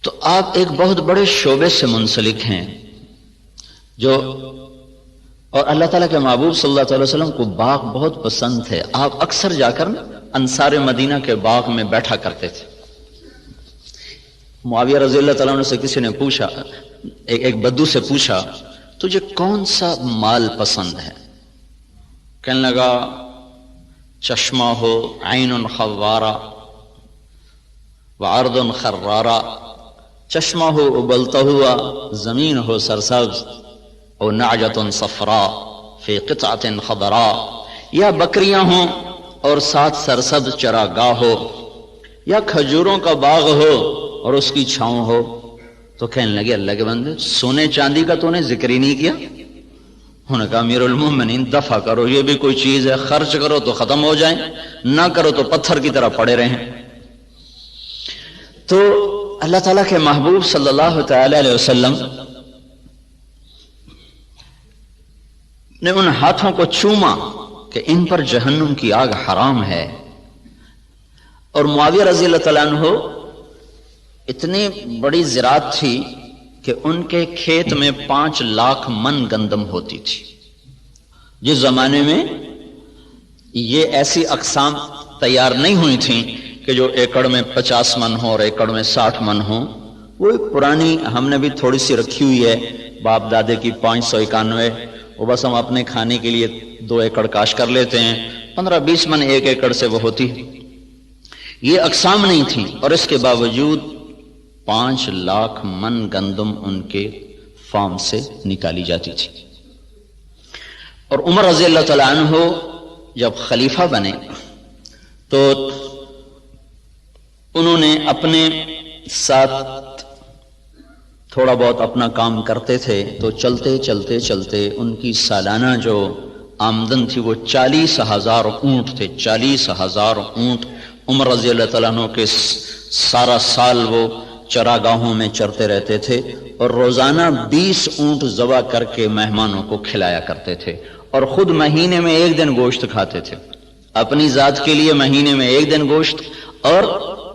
تو آپ ایک بہت بڑے شعبے سے منسلک ہیں جو، اور اللہ تعالیٰ کے محبوب صلی اللہ علیہ وسلم کو باغ بہت پسند تھے. آپ اکثر جا کر انصار مدینہ کے باغ میں بیٹھا کرتے تھے. معاویہ رضی اللہ تعالیٰ عنہ سے کسی نے پوچھا، ایک بدو سے پوچھا تجھے کون سا مال پسند ہے؟ کہنے لگا چشمہ ہو عین خوارہ وعرض خرارہ، چشمہ ہو ابلتا ہوا، زمین ہو سرسبز، او نعجۃ صفراء فی قطعۃ خضراء، یا بکریاں ہوں اور ساتھ سرسبز چراگاہ ہو، یا کھجوروں کا باغ ہو اور اس کی چھاؤں ہو. تو کہنے لگے اللہ کے بندے سونے چاندی کا تو نے ذکر ہی نہیں کیا. انہوں نے کہا امیر المومنین دفع کرو، یہ بھی کوئی چیز ہے، خرچ کرو تو ختم ہو جائیں، نہ کرو تو پتھر کی طرح پڑے رہیں. تو اللہ تعالیٰ کے محبوب صلی اللہ تعالی علیہ وسلم نے ان ہاتھوں کو چوما کہ ان پر جہنم کی آگ حرام ہے. اور معاویہ رضی اللہ تعالیٰ عنہ اتنی بڑی زراعت تھی کہ ان کے کھیت میں 5 لاکھ من گندم ہوتی تھی. جس زمانے میں یہ ایسی اقسام تیار نہیں ہوئی تھیں کہ جو ایکڑ میں 50 من ہو اور ایکڑ میں 60 من ہو. وہ پرانی ہم نے بھی تھوڑی سی رکھی ہوئی ہے باپ دادے کی 591، وہ بس ہم اپنے کھانے کے لیے 2 ایکڑ کاش کر لیتے ہیں، 15-20 من ایک ایکڑ سے وہ ہوتی. یہ اقسام نہیں تھیں اور اس کے باوجود 5 لاکھ من گندم ان کے فارم سے نکالی جاتی تھی. اور عمر رضی اللہ تعالیٰ عنہ جب خلیفہ بنے تو انہوں نے اپنے ساتھ تھوڑا بہت اپنا کام کرتے تھے، تو چلتے چلتے چلتے ان کی سالانہ جو آمدن تھی وہ 40,000 اونٹ تھے. 40,000 اونٹ عمر رضی اللہ تعالیٰ عنہ کے سارا سال وہ چراگاہوں میں چرتے رہتے تھے اور روزانہ 20 اونٹ ذبح کر کے مہمانوں کو کھلایا کرتے تھے. اور خود مہینے میں 1 دن گوشت کھاتے تھے، اپنی ذات کے لیے مہینے میں 1 دن گوشت، اور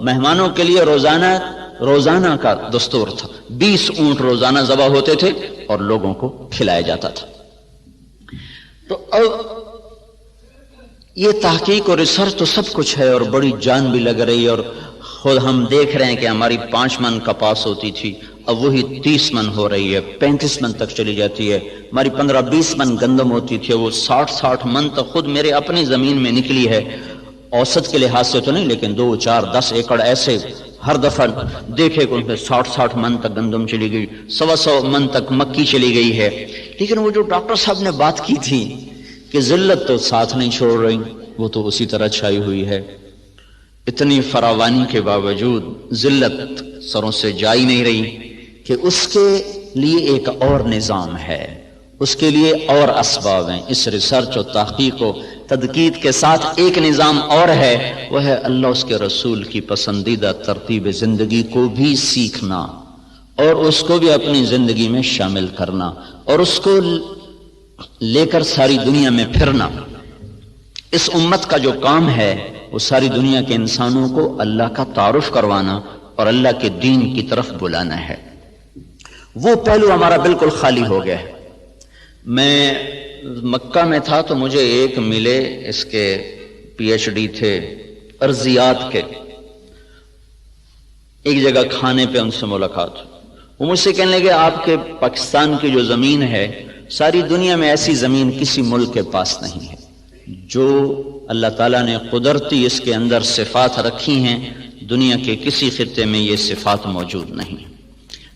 مہمانوں کے لیے روزانہ کا دستور تھا. 20 اونٹ روزانہ ذبح ہوتے تھے اور لوگوں کو کھلایا جاتا تھا. تو اب یہ تحقیق اور ریسرچ تو سب کچھ ہے اور بڑی جان بھی لگ رہی ہے، اور خود ہم دیکھ رہے ہیں کہ ہماری 5 من کپاس ہوتی تھی اب وہی 30 من ہو رہی ہے، 35 من تک چلی جاتی ہے. ہماری 15-20 من گندم ہوتی تھی وہ 60 من تک خود میرے اپنی زمین میں نکلی ہے. اوسط کے لحاظ سے تو نہیں، لیکن 2, 4, 10 ایکڑ ایسے ہر دفعہ دیکھے کہ ان پہ 60 من تک گندم چلی گئی، 100 من تک مکی چلی گئی ہے. لیکن وہ جو ڈاکٹر صاحب نے بات کی تھی کہ ذلت تو ساتھ نہیں چھوڑ رہی، وہ تو اسی طرح چھائی ہوئی ہے. اتنی فراوانی کے باوجود ذلت سروں سے جائی نہیں رہی کہ اس کے لیے ایک اور نظام ہے، اس کے لیے اور اسباب ہیں. اس ریسرچ و تحقیق و تدقیق کے ساتھ ایک نظام اور ہے، وہ ہے اللہ اس کے رسول کی پسندیدہ ترتیب زندگی کو بھی سیکھنا اور اس کو بھی اپنی زندگی میں شامل کرنا اور اس کو لے کر ساری دنیا میں پھرنا. اس امت کا جو کام ہے وہ ساری دنیا کے انسانوں کو اللہ کا تعارف کروانا اور اللہ کے دین کی طرف بلانا ہے۔ وہ پہلو ہمارا بالکل خالی ہو گیا ہے۔ میں مکہ میں تھا تو مجھے ایک ملے، اس کے پی ایچ ڈی تھے ارضیات کے، ایک جگہ کھانے پہ ان سے ملاقات، وہ مجھ سے کہنے لگے آپ کے پاکستان کی جو زمین ہے، ساری دنیا میں ایسی زمین کسی ملک کے پاس نہیں ہے جو اللہ تعالیٰ نے قدرتی اس کے اندر صفات رکھی ہیں، دنیا کے کسی خطے میں یہ صفات موجود نہیں۔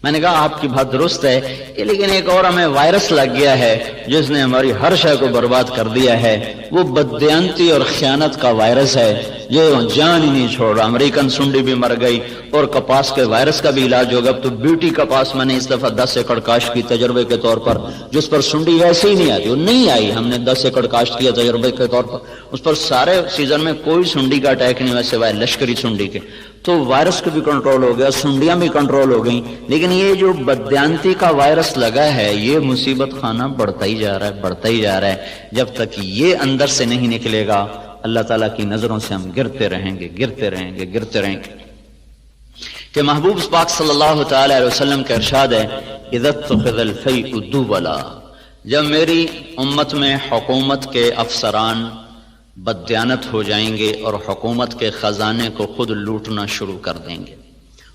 میں نے کہا آپ کی بات درست ہے، لیکن ایک اور ہمیں وائرس لگ گیا ہے جس نے ہماری ہر شے کو برباد کر دیا ہے، وہ بددیانتی اور خیانت کا وائرس ہے جو جان ہی نہیں چھوڑ رہا۔ امریکن سنڈی بھی مر گئی اور کپاس کے وائرس کا بھی علاج ہوگا۔ اب تو بیوٹی کپاس میں نے اس دفعہ 10 ایکڑ کاشت کی تجربے کے طور پر، جس پر سنڈی ایسے ہی نہیں آتی، وہ نہیں آئی، ہم نے 10 ایکڑ کاشت کیا تجربے کے طور پر، اس پر سارے سیزن میں کوئی سنڈی کا اٹیک نہیں ہوا سوائے لشکری سنڈی کے۔ تو وائرس کو بھی کنٹرول ہو گیا، سنڈیاں بھی کنٹرول ہو گئیں، لیکن یہ جو بددیانتی کا وائرس لگا ہے یہ مصیبت خانہ بڑھتا ہی جا رہا ہے، بڑھتا ہی جا رہا ہے۔ جب تک یہ اندر سے نہیں نکلے گا اللہ تعالیٰ کی نظروں سے ہم گرتے رہیں گے، گرتے رہیں گے، گرتے رہیں گے۔ کہ محبوب پاک صلی اللہ تعالی علیہ وسلم کا ارشاد ہے اذا اتخذ الفیء دوبلا، جب میری امت میں حکومت کے افسران بددیانت ہو جائیں گے اور حکومت کے خزانے کو خود لوٹنا شروع کر دیں گے،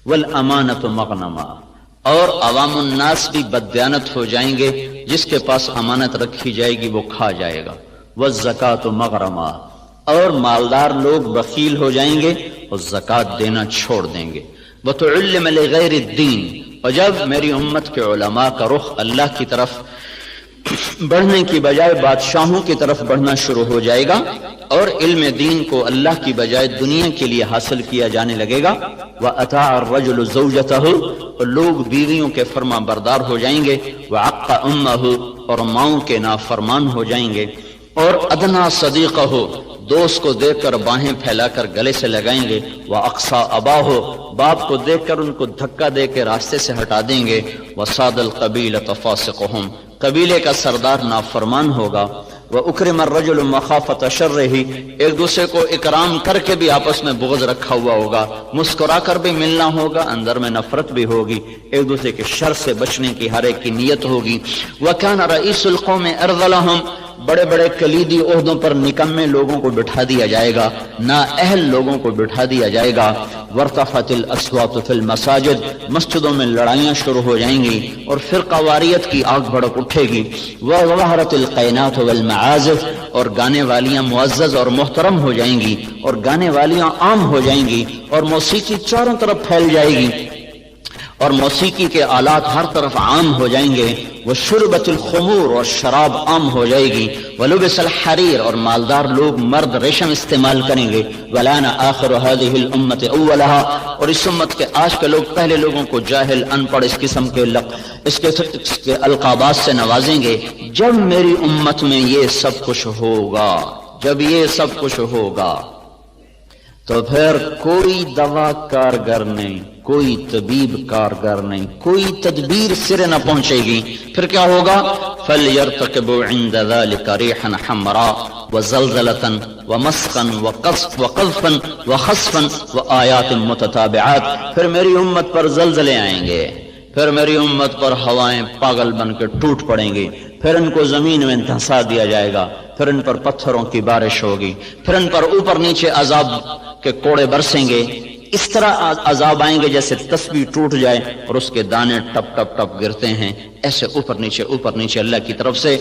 والامانۃ مغنما، اور عوام الناس بھی بددیانت ہو جائیں گے، جس کے پاس امانت رکھی جائے گی وہ کھا جائے گا، والزکاۃ مغرما، اور مالدار لوگ بخیل ہو جائیں گے اور زکوٰۃ دینا چھوڑ دیں گے، وتعلم لغیر الدین، اور جب میری امت کے علماء کا رخ اللہ کی طرف بڑھنے کی بجائے بادشاہوں کی طرف بڑھنا شروع ہو جائے گا اور علم دین کو اللہ کی بجائے دنیا کے لیے حاصل کیا جانے لگے گا، وَأَطَاعَ الرَّجُلُ زَوْجَتَهُ، اور لوگ بیویوں کے فرما بردار ہو جائیں گے، وَعَقَّ أُمَّهُ، اور ماؤں کے نافرمان ہو جائیں گے، اور ادنا صدیقہ، دوست کو دیکھ کر باہیں پھیلا کر گلے سے لگائیں گے، وَأَقْصَى أَبَاهُ، باپ کو دیکھ کر ان کو دھکا دے کے راستے سے ہٹا دیں گے، وَصَادَ الْقَبِيلَةَ فَاسِقُهُمْ، قبیلے کا سردار نافرمان ہوگا، وَأُكْرِمَ الرَّجُلُ مَخَافَةَ شَرِّهِ، ایک دوسرے کو اکرام کر کے بھی آپس میں بغض رکھا ہوا ہوگا، مسکرا کر بھی ملنا ہوگا، اندر میں نفرت بھی ہوگی، ایک دوسرے کے شر سے بچنے کی ہر ایک کی نیت ہوگی، وَكَانَ رَئِيسُ الْقَوْمِ أَرْذَلَهُمْ، بڑے بڑے کلیدی عہدوں پر نکمے لوگوں کو بٹھا دیا جائے گا، نااہل لوگوں کو بٹھا دیا جائے گا، وارتفعت الاصوات فی المساجد، مسجدوں میں لڑائیاں شروع ہو جائیں گی اور فرقہ واریت کی آگ بھڑک اٹھے گی، وظہرت القینات والمعازف، اور گانے والیاں معزز اور محترم ہو جائیں گی اور گانے والیاں عام ہو جائیں گی، اور موسیقی چاروں طرف پھیل جائے گی اور موسیقی کے آلات ہر طرف عام ہو جائیں گے، وشربت الخمور، اور شراب عام ہو جائے گی، ولبس الحریر، اور مالدار لوگ مرد ریشم استعمال کریں گے، ولان آخر هذه الامة اولها، اور اس امت کے آج کے لوگ پہلے لوگوں کو جاہل، ان پڑھ، اس قسم کے القابات سے نوازیں گے۔ جب میری امت میں یہ سب کچھ ہوگا، جب یہ سب کچھ ہوگا تو پھر کوئی دوا کارگر نہیں، کوئی طبیب کارگر نہیں، کوئی تدبیر سرے نہ پہنچے گی۔ پھر کیا ہوگا؟ فَلْيَرْتَقِبُوا عِنْدَ ذَلِكَ رِيحًا حَمْرَاءَ وَزَلْزَلَةً وَمَسْخًا وَقَذْفًا وَخَسْفًا وَآيَاتٍ مُتَتَابِعَاتٍ، پھر میری امت پر زلزلے آئیں گے، پھر میری امت پر ہوائیں پاگل بن کے ٹوٹ پڑیں گی، پھر ان کو زمین میں دھنسا دیا جائے گا، پھر ان پر پتھروں کی بارش ہوگی، پھر ان پر اوپر نیچے عذاب کے کوڑے برسیں گے، اس طرح عذاب آئیں گے جیسے تسبیح ٹوٹ جائے اور اس کے دانے ٹپ ٹپ ٹپ گرتے ہیں، ایسے اوپر نیچے اللہ کی طرف سے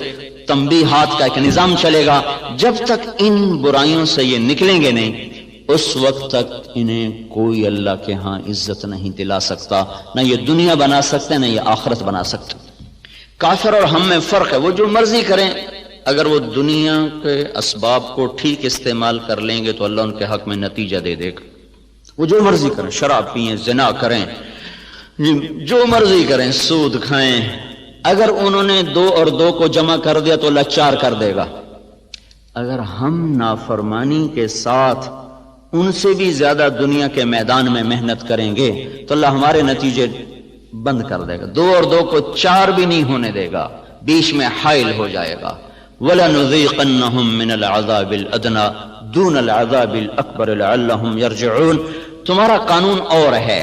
تنبیہات کا ایک نظام چلے گا۔ جب تک ان برائیوں سے یہ نکلیں گے نہیں، اس وقت تک انہیں کوئی اللہ کے ہاں عزت نہیں دلا سکتا، نہ یہ دنیا بنا سکتے نہ یہ آخرت بنا سکتے۔ کافر اور ہم میں فرق ہے، وہ جو مرضی کریں، اگر وہ دنیا کے اسباب کو ٹھیک استعمال کر لیں گے تو اللہ ان کے حق میں نتیجہ دے دے گا۔ وہ جو مرضی کریں، شراب پئیں، زنا کریں، جو مرضی کریں، سود کھائیں، اگر انہوں نے 2 اور 2 کو جمع کر دیا تو اللہ 4 کر دے گا۔ اگر ہم نافرمانی کے ساتھ ان سے بھی زیادہ دنیا کے میدان میں محنت کریں گے تو اللہ ہمارے نتیجے بند کر دے گا، 2 اور 2 کو 4 بھی نہیں ہونے دے گا، بیچ میں حائل ہو جائے گا۔ وَلَنُذِيقَنَّهُم مِّنَ الْعَذَابِ الْأَدْنَىٰ دُونَ الْعَذَابِ الْأَكْبَرِ لَعَلَّهُمْ يَرْجِعُونَ۔ تمہارا قانون اور ہے،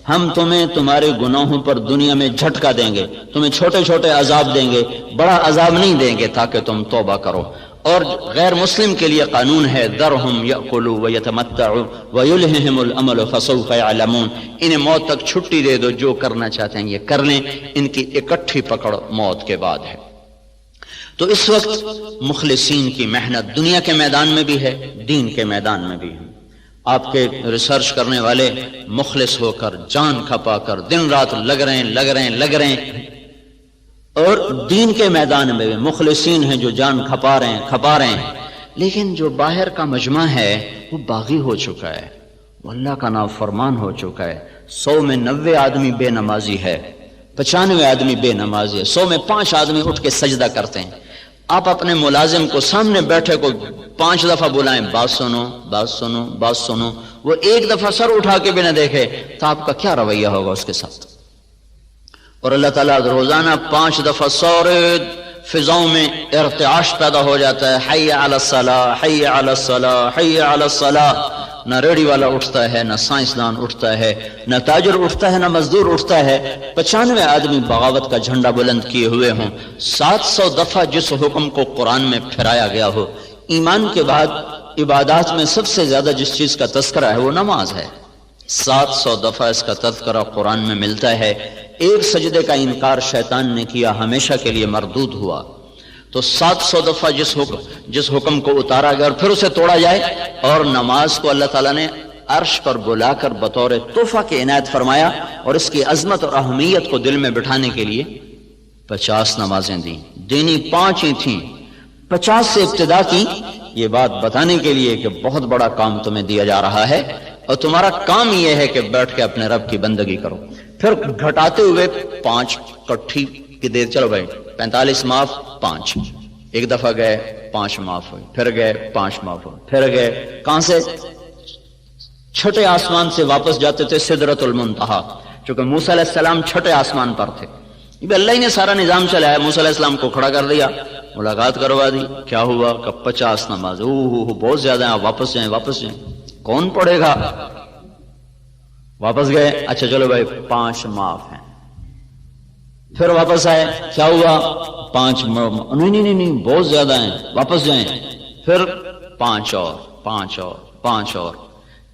ہم تمہیں تمہارے گناہوں پر دنیا میں جھٹکا دیں گے، تمہیں چھوٹے چھوٹے عذاب دیں گے، بڑا عذاب نہیں دیں گے تاکہ تم توبہ کرو۔ اور غیر مسلم کے لیے قانون ہے ذرہم یأکلوا ویتمتعوا ویلہہم الامل فسوف یعلمون، انہیں موت تک چھٹی دے دو، جو کرنا چاہتے ہیں یہ کر لیں، ان کی اکٹھی پکڑ موت کے بعد ہے۔ تو اس وقت مخلصین کی محنت دنیا کے میدان میں بھی ہے، دین کے میدان میں بھی ہے۔ آپ کے ریسرچ کرنے والے مخلص ہو کر جان کھپا کر دن رات لگ رہے ہیں اور دین کے میدان میں بھی مخلصین ہیں جو جان کھپا رہے ہیں، لیکن جو باہر کا مجمع ہے وہ باغی ہو چکا ہے، وہ اللہ کا نافرمان ہو چکا ہے۔ 100 میں 90 آدمی بے نمازی ہے، 95 آدمی بے نمازی ہے، 100 میں 5 آدمی اٹھ کے سجدہ کرتے ہیں۔ آپ اپنے ملازم کو سامنے بیٹھے کو 5 دفعہ بلائیں، بات سنو بات سنو بات سنو، وہ ایک دفعہ سر اٹھا کے بھی نہ دیکھے تو آپ کا کیا رویہ ہوگا اس کے ساتھ؟ اور اللہ تعالیٰ روزانہ 5 دفعہ سورے فضاؤں میں ارتعاش پیدا ہو جاتا ہے، حی علی الصلاۃ حی علی الصلاۃ حی علی الصلاۃ۔ نہ ریڑھی والا اٹھتا ہے، نہ سائنسدان اٹھتا ہے، نہ تاجر اٹھتا ہے، نہ مزدور اٹھتا ہے۔ 95 آدمی بغاوت کا جھنڈا بلند کیے ہوئے ہوں۔ 700 دفعہ جس حکم کو قرآن میں پھیرایا گیا ہو، ایمان کے بعد عبادات میں سب سے زیادہ جس چیز کا تذکرہ ہے وہ نماز ہے۔ 700 دفعہ اس کا تذکرہ قرآن میں ملتا ہے۔ ایک سجدے کا انکار شیطان نے کیا، ہمیشہ کے لیے مردود ہوا۔ تو 700 دفعہ جس حکم کو اتارا گیا اور پھر اسے توڑا جائے، اور نماز کو اللہ تعالیٰ نے عرش پر بلا کر بطور تحفہ کے عنایت فرمایا، اور اس کی عظمت اور اہمیت کو دل میں بٹھانے کے لیے 50 نمازیں دیں، دینی 5 ہی تھیں، 50 سے ابتدا کی، یہ بات بتانے کے لیے کہ بہت بڑا کام تمہیں دیا جا رہا ہے اور تمہارا کام یہ ہے کہ بیٹھ کے اپنے رب کی بندگی کرو۔ پھر گھٹاتے ہوئے 5 کٹھی کی دیر، چلو بھائی 45 معاف 5، ایک دفعہ گئے 5 معاف ہوئے، پھر گئے 5 معاف ہوئے، پھر گئے کہاں سے؟ چھٹے آسمان سے واپس جاتے تھے سدرۃ المنتہا، چونکہ موسیٰ علیہ السلام چھٹے آسمان پر تھے۔ اللہ ہی نے سارا نظام چلایا، موسیٰ علیہ السلام کو کھڑا کر دیا، ملاقات کروا دی، کیا ہوا کہ 50 نماز، بہت زیادہ ہیں، آپ واپس جائیں۔ کون پڑھے گا؟ واپس گئے، اچھا چلو بھائی 5 معاف ہیں، پھر واپس آئے، کیا ہوا؟ 5 نہیں بہت زیادہ ہیں، واپس جائیں، پھر 5 اور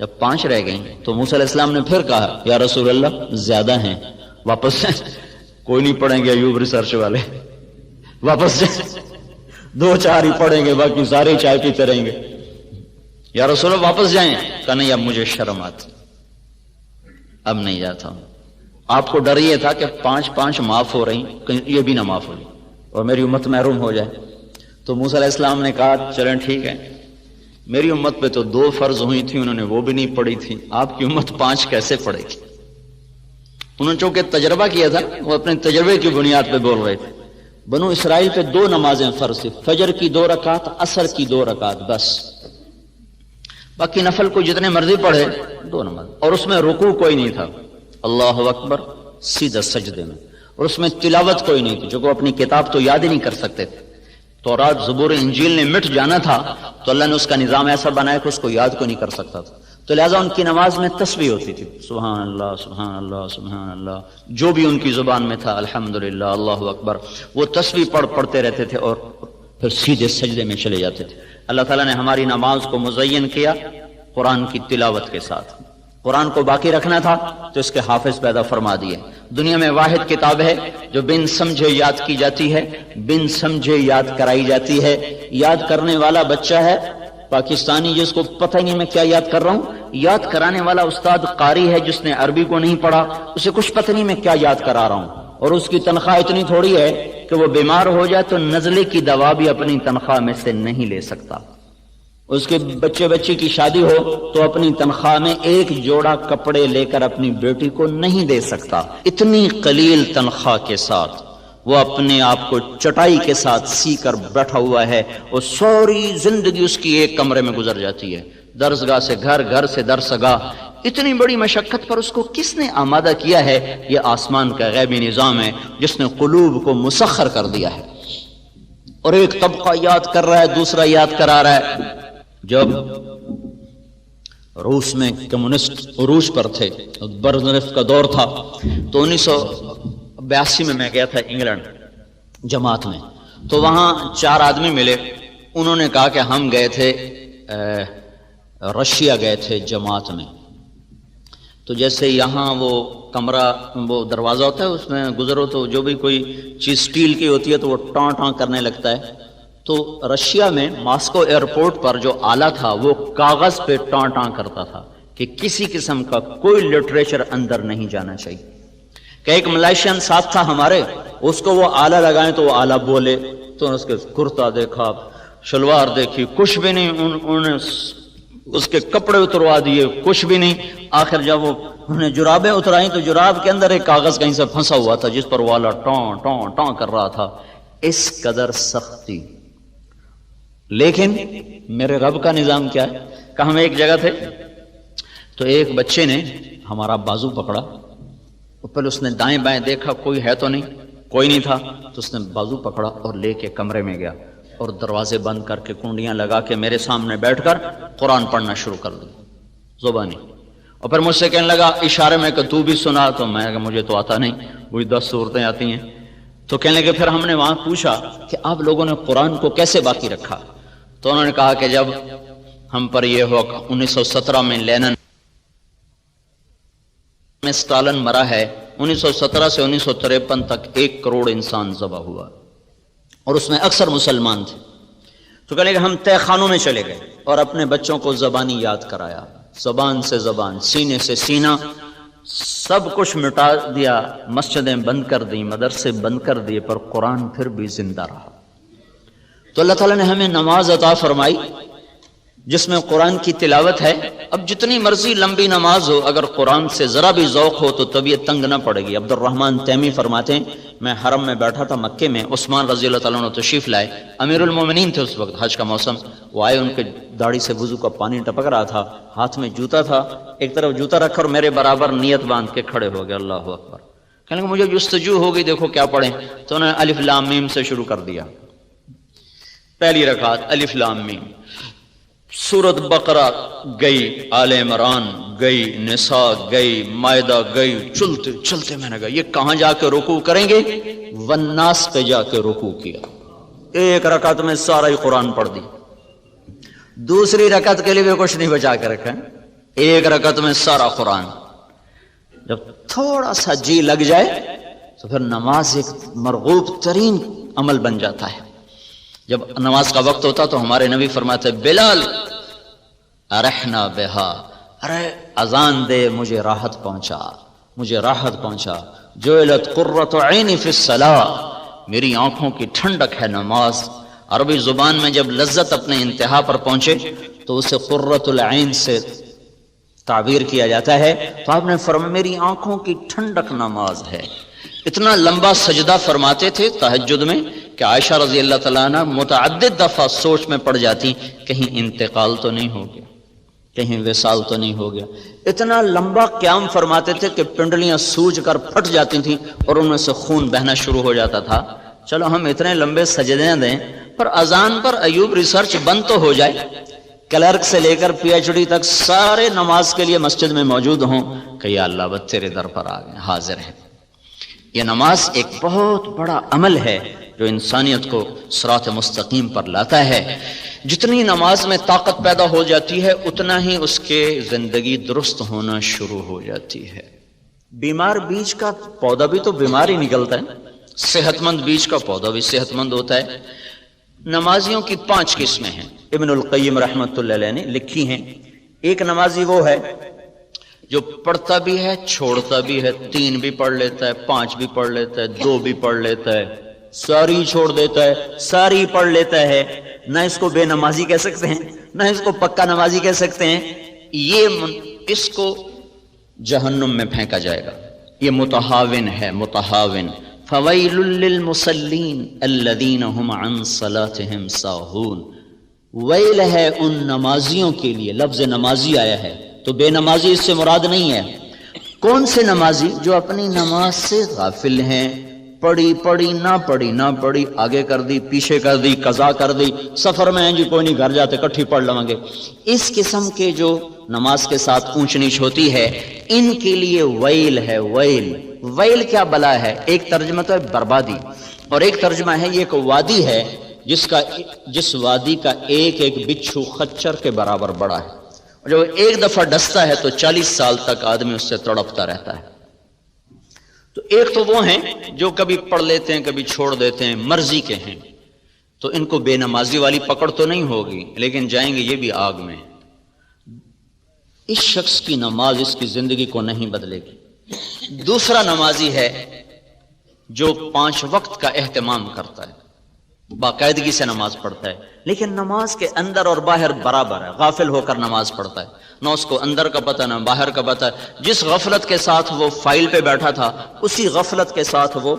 جب 5 رہ گئیں تو موسیٰ علیہ السلام نے پھر کہا یا رسول اللہ زیادہ ہیں، واپس جائیں۔ کوئی نہیں پڑھیں گے ایوب ریسرچ والے، واپس جائیں، 2-4 ہی پڑھیں گے، باقی سارے چائے پیتے رہیں گے۔ یا رسول اللہ واپس جائیں، کہا نہیں اب مجھے شرم آتی، اب نہیں جاتا ہوں۔ آپ کو ڈر یہ تھا کہ 5 معاف ہو رہی، کہیں یہ بھی نہ معاف ہو اور میری امت محروم ہو جائے۔ تو موسیٰ علیہ السلام نے کہا چلیں ٹھیک ہے، میری امت پہ تو 2 فرض ہوئی تھی، انہوں نے وہ بھی نہیں پڑھی تھی، آپ کی امت 5 کیسے پڑھے گی؟ انہوں نے چونکہ تجربہ کیا تھا، وہ اپنے تجربے کی بنیاد پہ بول رہے تھے۔ بنو اسرائیل پہ 2 نمازیں فرض تھی، فجر کی 2 رکعت، عصر کی 2 رکعت، بس، باقی نفل کو جتنے مرضی پڑھے 2 نماز، اور اس میں رکوع کوئی نہیں تھا، اللہ اکبر سیدھا سجدے میں، اور اس میں تلاوت کوئی نہیں تھی، جو کہ اپنی کتاب تو یاد ہی نہیں کر سکتے تھے۔ تورات زبور انجیل نے مٹ جانا تھا تو اللہ نے اس کا نظام ایسا بنایا کہ اس کو یاد کو نہیں کر سکتا تھا، تو لہٰذا ان کی نماز میں تسبیح ہوتی تھی، سبحان اللہ سبحان اللہ سبحان اللہ، جو بھی ان کی زبان میں تھا، الحمدللہ اللہ اکبر، وہ تسبیح پڑھتے رہتے تھے اور پھر سیدھے سجدے میں چلے جاتے تھے۔ اللہ تعالیٰ نے ہماری نماز کو مزین کیا قرآن کی تلاوت کے ساتھ۔ قرآن کو باقی رکھنا تھا تو اس کے حافظ پیدا فرما دیے۔ دنیا میں واحد کتاب ہے جو بن سمجھے یاد کی جاتی ہے، بن سمجھے یاد کرائی جاتی ہے۔ یاد کرنے والا بچہ ہے پاکستانی جس کو پتہ ہی نہیں میں کیا یاد کر رہا ہوں، یاد کرانے والا استاد قاری ہے جس نے عربی کو نہیں پڑھا، اسے کچھ پتہ نہیں میں کیا یاد کرا رہا ہوں، اور اس کی تنخواہ اتنی تھوڑی ہے کہ وہ بیمار ہو جائے تو نزلے کی دوا بھی اپنی تنخواہ میں سے نہیں لے سکتا۔ اس کے بچے کی شادی ہو تو اپنی تنخواہ میں 1 جوڑا کپڑے لے کر اپنی بیٹی کو نہیں دے سکتا۔ اتنی قلیل تنخواہ کے ساتھ وہ اپنے آپ کو چٹائی کے ساتھ سی کر بیٹھا ہوا ہے، اور ساری زندگی اس کی 1 کمرے میں گزر جاتی ہے، درسگاہ سے گھر، گھر سے درسگاہ۔ اتنی بڑی مشقت پر اس کو کس نے آمادہ کیا ہے؟ یہ آسمان کا غیبی نظام ہے جس نے قلوب کو مسخر کر دیا ہے۔ اور ایک طبقہ یاد کر رہا ہے، دوسرا یاد کرا رہا ہے۔ جب روس میں کمیونسٹ عروج پر تھے، برزنف کا دور تھا، تو 1982 میں گیا تھا انگلینڈ جماعت میں، تو وہاں 4 آدمی ملے، انہوں نے کہا کہ ہم گئے تھے رشیا گئے تھے جماعت میں، تو جیسے یہاں وہ کمرہ، وہ دروازہ ہوتا ہے، اس میں گزرو تو جو بھی کوئی چیز سٹیل کی ہوتی ہے تو وہ ٹان ٹان کرنے لگتا ہے، تو رشیا میں ماسکو ایئرپورٹ پر جو آلہ تھا وہ کاغذ پہ ٹان ٹان کرتا تھا کہ کسی قسم کا کوئی لٹریچر اندر نہیں جانا چاہیے۔ کہ ایک ملائیشین ساتھ تھا ہمارے، اس کو وہ آلہ لگائیں تو وہ آلہ بولے، تو اس کے کرتا دیکھا، شلوار دیکھی، کچھ بھی نہیں، انہوں نے اس کے کپڑے اتروا دیے، کچھ بھی نہیں۔ آخر جب وہ انہوں نے جرابیں اترائیں تو جراب کے اندر ایک کاغذ کہیں سے پھنسا ہوا تھا جس پر وہ آلہ ٹان ٹان ٹان کر رہا تھا۔ اس قدر سختی، لیکن میرے رب کا نظام کیا ہے کہ ہم ایک جگہ تھے تو ایک بچے نے ہمارا بازو پکڑا، پہلے اس نے دائیں بائیں دیکھا، کوئی ہے تو نہیں، کوئی نہیں تھا، تو اس نے بازو پکڑا اور لے کے کمرے میں گیا اور دروازے بند کر کے کنڈیاں لگا کے میرے سامنے بیٹھ کر قرآن پڑھنا شروع کر دیا زبانی، اور پھر مجھ سے کہنے لگا اشارے میں کہ تو بھی سنا، تو میں کہا مجھے تو آتا نہیں، وہی 10 صورتیں آتی ہیں۔ تو کہنے لگے، پھر ہم نے وہاں پوچھا کہ آپ لوگوں نے قرآن کو کیسے باقی رکھا؟ تو انہوں نے کہا کہ جب ہم پر یہ ہوا 1917 میں لینن میں اسٹالن مرا ہے، 1917 سے 1953 تک 1 کروڑ انسان ذبح ہوا اور اس میں اکثر مسلمان تھے۔ تو کہنے کہ ہم تہ خانوں میں چلے گئے اور اپنے بچوں کو زبانی یاد کرایا، زبان سے زبان، سینے سے سینہ، سب کچھ مٹا دیا، مسجدیں بند کر دیں، مدرسے بند کر دیے، پر قرآن پھر بھی زندہ رہا۔ تو اللہ تعالیٰ نے ہمیں نماز عطا فرمائی جس میں قرآن کی تلاوت ہے۔ اب جتنی مرضی لمبی نماز ہو، اگر قرآن سے ذرا بھی ذوق ہو تو طبیعت تنگ نہ پڑے گی۔ عبد الرحمن تیمی فرماتے ہیں، میں حرم میں بیٹھا تھا مکے میں، عثمان رضی اللہ تعالیٰ عنہ تشریف لائے، امیر المومنین تھے اس وقت، حج کا موسم، وہ آئے، ان کے داڑھی سے وضو کا پانی ٹپک رہا تھا، ہاتھ میں جوتا تھا، ایک طرف جوتا رکھا اور میرے برابر نیت باندھ کے کھڑے ہو گئے، اللہ اکبر۔ کہنے کہ مجھے جستجو ہو گئی، دیکھو کیا پڑھیں، تو انہوں نے الف لام میم سے شروع کر دیا۔ پہلی رکعت الف لام میم، سورت بقرہ گئی، آل عمران گئی، نساء گئی، مائدہ گئی، چلتے چلتے میں نے کہا یہ کہاں جا کے رکوع کریں گے؟ والناس پہ جا کے رکوع کیا، ایک رکعت میں سارا ہی قرآن پڑھ دی۔ دوسری رکعت کے لیے بھی کچھ نہیں بچا کے رکھا، ایک رکعت میں سارا قرآن۔ جب تھوڑا سا جی لگ جائے تو پھر نماز ایک مرغوب ترین عمل بن جاتا ہے۔ جب نماز کا وقت ہوتا تو ہمارے نبی فرماتے، بلال ارحنا بہا، ارے اذان دے، مجھے راحت پہنچا، مجھے راحت پہنچا۔ جعلت قرۃ عینی فی الصلاۃ، میری آنکھوں کی ٹھنڈک ہے نماز۔ عربی زبان میں جب لذت اپنے انتہا پر پہنچے تو اسے قرۃ العین سے تعبیر کیا جاتا ہے۔ تو آپ نے فرمایا میری آنکھوں کی ٹھنڈک نماز ہے۔ اتنا لمبا سجدہ فرماتے تھے تہجد میں کہ عائشہ رضی اللہ تعالیٰ عنہ متعدد دفعہ سوچ میں پڑ جاتی کہیں انتقال تو نہیں ہو گیا، کہیں وصال تو نہیں ہو گیا۔ اتنا لمبا قیام فرماتے تھے کہ پنڈلیاں سوج کر پھٹ جاتی تھیں اور ان میں سے خون بہنا شروع ہو جاتا تھا۔ چلو ہم اتنے لمبے سجدے دیں، پر اذان پر ایوب ریسرچ بند تو ہو جائے، کلرک سے لے کر پی ایچ ڈی تک سارے نماز کے لیے مسجد میں موجود ہوں کہ یا اللہ بس تیرے در پر آ گئے، حاضر ہیں۔ یہ نماز ایک بہت بڑا عمل ہے جو انسانیت کو صراط مستقیم پر لاتا ہے۔ جتنی نماز میں طاقت پیدا ہو جاتی ہے اتنا ہی اس کے زندگی درست ہونا شروع ہو جاتی ہے۔ بیمار بیج کا پودا بھی تو بیمار ہی نکلتا ہے، صحت مند بیج کا پودا بھی صحت مند ہوتا ہے۔ نمازیوں کی 5 قسمیں ہیں، ابن القیم رحمۃ اللہ علیہ نے لکھی ہیں۔ ایک نمازی وہ ہے جو پڑھتا بھی ہے، چھوڑتا بھی ہے، 3 بھی پڑھ لیتا ہے، 5 بھی پڑھ لیتا ہے، 2 بھی پڑھ لیتا ہے، ساری چھوڑ دیتا ہے، ساری پڑھ لیتا ہے۔ نہ اس کو بے نمازی کہہ سکتے ہیں، نہ اس کو پکا نمازی کہہ سکتے ہیں، اس کو جہنم میں پھینکا جائے گا۔ یہ متہاون ہے، متہاون۔ فویل للمصلین الذین هم عن صلاتهم ساہون، ویل ہے ان نمازیوں کے لیے، لفظ نمازی آیا ہے تو بے نمازی اس سے مراد نہیں ہے۔ کون سے نمازی؟ جو اپنی نماز سے غافل ہیں، پڑھی نہ پڑھی، آگے کر دی پیچھے کر دی، قضا کر دی، سفر میں ہیں جی کوئی نہیں گھر جاتے کٹھی پڑھ لیں گے۔ اس قسم کے جو نماز کے ساتھ اونچ نیچ ہوتی ہے، ان کے لیے ویل ہے۔ ویل کیا بلا ہے؟ ایک ترجمہ تو ہے بربادی، اور ایک ترجمہ ہے یہ ایک وادی ہے جس وادی کا ایک ایک بچھو خچر کے برابر بڑا ہے، جو ایک دفعہ ڈستا ہے تو 40 سال تک آدمی اس سے تڑپتا رہتا ہے۔ تو ایک تو وہ ہیں جو کبھی پڑھ لیتے ہیں کبھی چھوڑ دیتے ہیں، مرضی کے ہیں، تو ان کو بے نمازی والی پکڑ تو نہیں ہوگی، لیکن جائیں گے یہ بھی آگ میں۔ اس شخص کی نماز اس کی زندگی کو نہیں بدلے گی۔ دوسرا نمازی ہے جو 5 وقت کا اہتمام کرتا ہے، باقاعدگی سے نماز پڑھتا ہے، لیکن نماز کے اندر اور باہر برابر ہے، غافل ہو کر نماز پڑھتا ہے، نہ اس کو اندر کا پتہ نہ باہر کا پتہ۔ جس غفلت کے ساتھ وہ فائل پہ بیٹھا تھا اسی غفلت کے ساتھ وہ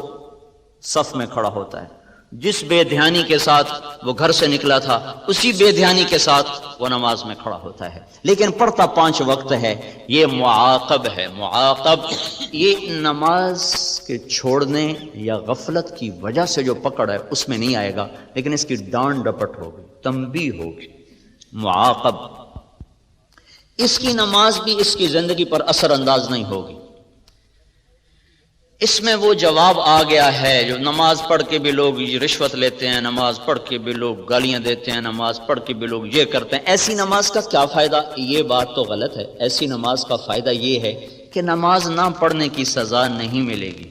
صف میں کھڑا ہوتا ہے، جس بے دھیانی کے ساتھ وہ گھر سے نکلا تھا اسی بے دھیانی کے ساتھ وہ نماز میں کھڑا ہوتا ہے، لیکن پڑھتا 5 وقت ہے۔ یہ معاقب ہے، معاقب۔ یہ نماز کے چھوڑنے یا غفلت کی وجہ سے جو پکڑ ہے اس میں نہیں آئے گا، لیکن اس کی ڈانٹ ڈپٹ ہوگی، تنبیہ ہوگی، معاقب۔ اس کی نماز بھی اس کی زندگی پر اثر انداز نہیں ہوگی۔ اس میں وہ جواب آ گیا ہے جو نماز پڑھ کے بھی لوگ رشوت لیتے ہیں، نماز پڑھ کے بھی لوگ گالیاں دیتے ہیں، نماز پڑھ کے بھی لوگ یہ کرتے ہیں۔ ایسی نماز کا کیا فائدہ؟ یہ بات تو غلط ہے۔ ایسی نماز کا فائدہ یہ ہے کہ نماز نہ پڑھنے کی سزا نہیں ملے گی،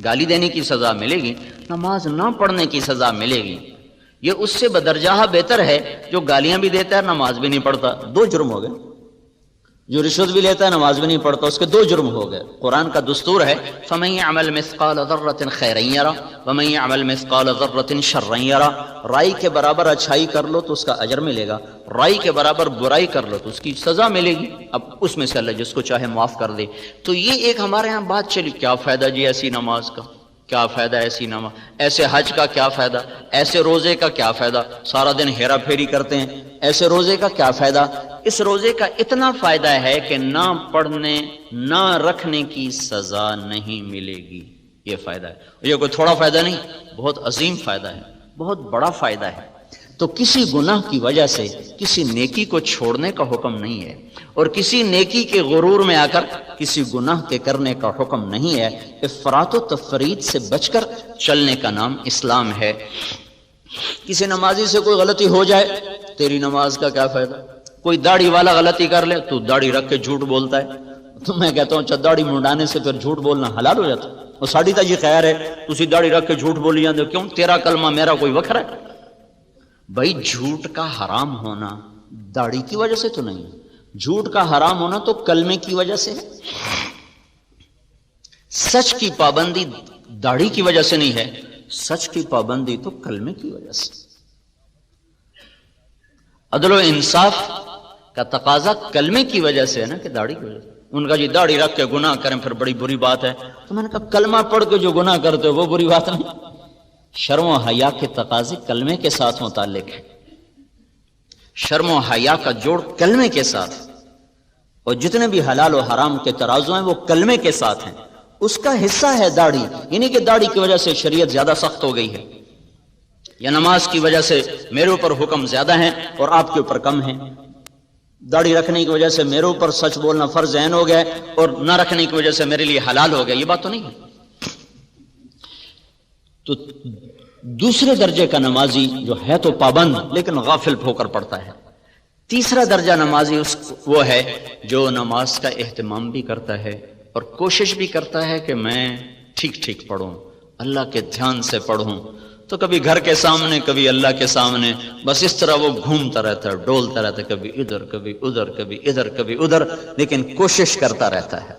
گالی دینے کی سزا ملے گی، نماز نہ پڑھنے کی سزا ملے گی۔ یہ اس سے بدرجہ بہتر ہے جو گالیاں بھی دیتا ہے نماز بھی نہیں پڑھتا، 2 جرم ہو گئے۔ جو رشوت بھی لیتا ہے نماز بھی نہیں پڑھتا، اس کے 2 جرم ہو گئے۔ قرآن کا دستور ہے فَمَن يَعْمَلْ مِثْقَالَ ذَرَّةٍ خَيْرًا يَرَهُ وَمَن يَعْمَلْ مِثْقَالَ ذَرَّةٍ شَرًّا يَرَهُ۔ رائی کے برابر اچھائی کر لو تو اس کا اجر ملے گا، رائی کے برابر برائی کر لو تو اس کی سزا ملے گی۔ اب اس میں سے اللہ جس کو چاہے معاف کر دے۔ تو یہ ایک ہمارے ہاں بات چلی، کیا فائدہ جی ایسی نماز کا، کیا فائدہ ایسی نماز، ایسے حج کا کیا فائدہ، ایسے روزے کا کیا فائدہ، سارا دن ہیرا پھیری کرتے ہیں، ایسے روزے کا کیا فائدہ؟ اس روزے کا اتنا فائدہ ہے کہ نہ پڑھنے نہ رکھنے کی سزا نہیں ملے گی، یہ فائدہ ہے۔ یہ کوئی تھوڑا فائدہ نہیں، بہت عظیم فائدہ ہے، بہت بڑا فائدہ ہے۔ تو کسی گناہ کی وجہ سے کسی نیکی کو چھوڑنے کا حکم نہیں ہے، اور کسی نیکی کے غرور میں آ کر کسی گناہ کے کرنے کا حکم نہیں ہے۔ افراط و تفرید سے بچ کر چلنے کا نام اسلام ہے۔ کسی نمازی سے کوئی غلطی ہو جائے، تیری نماز کا کیا فائدہ؟ کوئی داڑھی والا غلطی کر لے تو داڑھی رکھ کے جھوٹ بولتا ہے، تو میں کہتا ہوں اچھا داڑھی منڈانے سے پھر جھوٹ بولنا حلال ہو جاتا؟ اور ساڑھی تا جی خیر ہے تسی داڑھی رکھ کے جھوٹ بولی جاندے ہو، کیوں؟ تیرا کلمہ میرا کوئی وکھرا ہے؟ بھائی جھوٹ کا حرام ہونا داڑھی کی وجہ سے تو نہیں، جھوٹ کا حرام ہونا تو کلمے کی وجہ سے ہے۔ سچ کی پابندی داڑھی کی وجہ سے نہیں ہے، سچ کی پابندی تو کلمے کی وجہ سے۔ عدل و انصاف کا تقاضا کلمے کی وجہ سے ہے نا کہ داڑھی کی وجہ سے۔ ان کا جی داڑھی رکھ کے گناہ کریں پھر بڑی بری بات ہے، تو میں نے کہا کلمہ پڑھ کے جو گناہ کرتے ہو وہ بری بات نہیں۔ شرم و حیا کے تقاضے کلمے کے ساتھ متعلق ہے، شرم و حیا کا جوڑ کلمے کے ساتھ، اور جتنے بھی حلال و حرام کے ترازو ہیں وہ کلمے کے ساتھ ہیں۔ اس کا حصہ ہے داڑھی، یعنی کہ داڑھی کی وجہ سے شریعت زیادہ سخت ہو گئی ہے، یا نماز کی وجہ سے میرے اوپر حکم زیادہ ہیں اور آپ کے اوپر کم ہیں، داڑھی رکھنے کی وجہ سے میرے اوپر سچ بولنا فرض عین ہو گیا اور نہ رکھنے کی وجہ سے میرے لیے حلال ہو گیا، یہ بات تو نہیں ہے۔ تو دوسرے درجے کا نمازی جو ہے تو پابند لیکن غافل ہو کر پڑتا ہے۔ تیسرا درجہ نمازی وہ ہے جو نماز کا اہتمام بھی کرتا ہے اور کوشش بھی کرتا ہے کہ میں ٹھیک ٹھیک پڑھوں، اللہ کے دھیان سے پڑھوں، تو کبھی گھر کے سامنے کبھی اللہ کے سامنے، بس اس طرح وہ گھومتا رہتا ہے، ڈولتا رہتا ہے، کبھی ادھر کبھی ادھر کبھی ادھر کبھی ادھر، لیکن کوشش کرتا رہتا ہے۔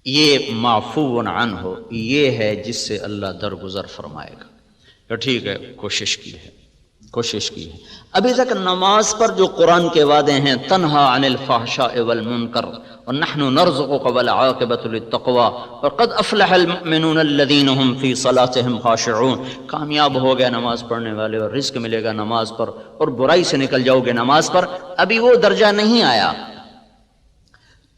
یہ معفو عنہ، یہ ہے جس سے اللہ درگزر فرمائے گا کہ ٹھیک ہے کوشش کی ہے، کوشش کی ہے۔ ابھی تک نماز پر جو قرآن کے وعدے ہیں، تنہا عن الفحشاء والمنکر ونحن نرزقك والعاقبۃ للتقوی وقد افلح المؤمنون الذین هم فی صلاتهم خاشعون، کامیاب ہو گئے نماز پڑھنے والے اور رزق ملے گا نماز پر اور برائی سے نکل جاؤ گے نماز پر۔ ابھی وہ درجہ نہیں آیا،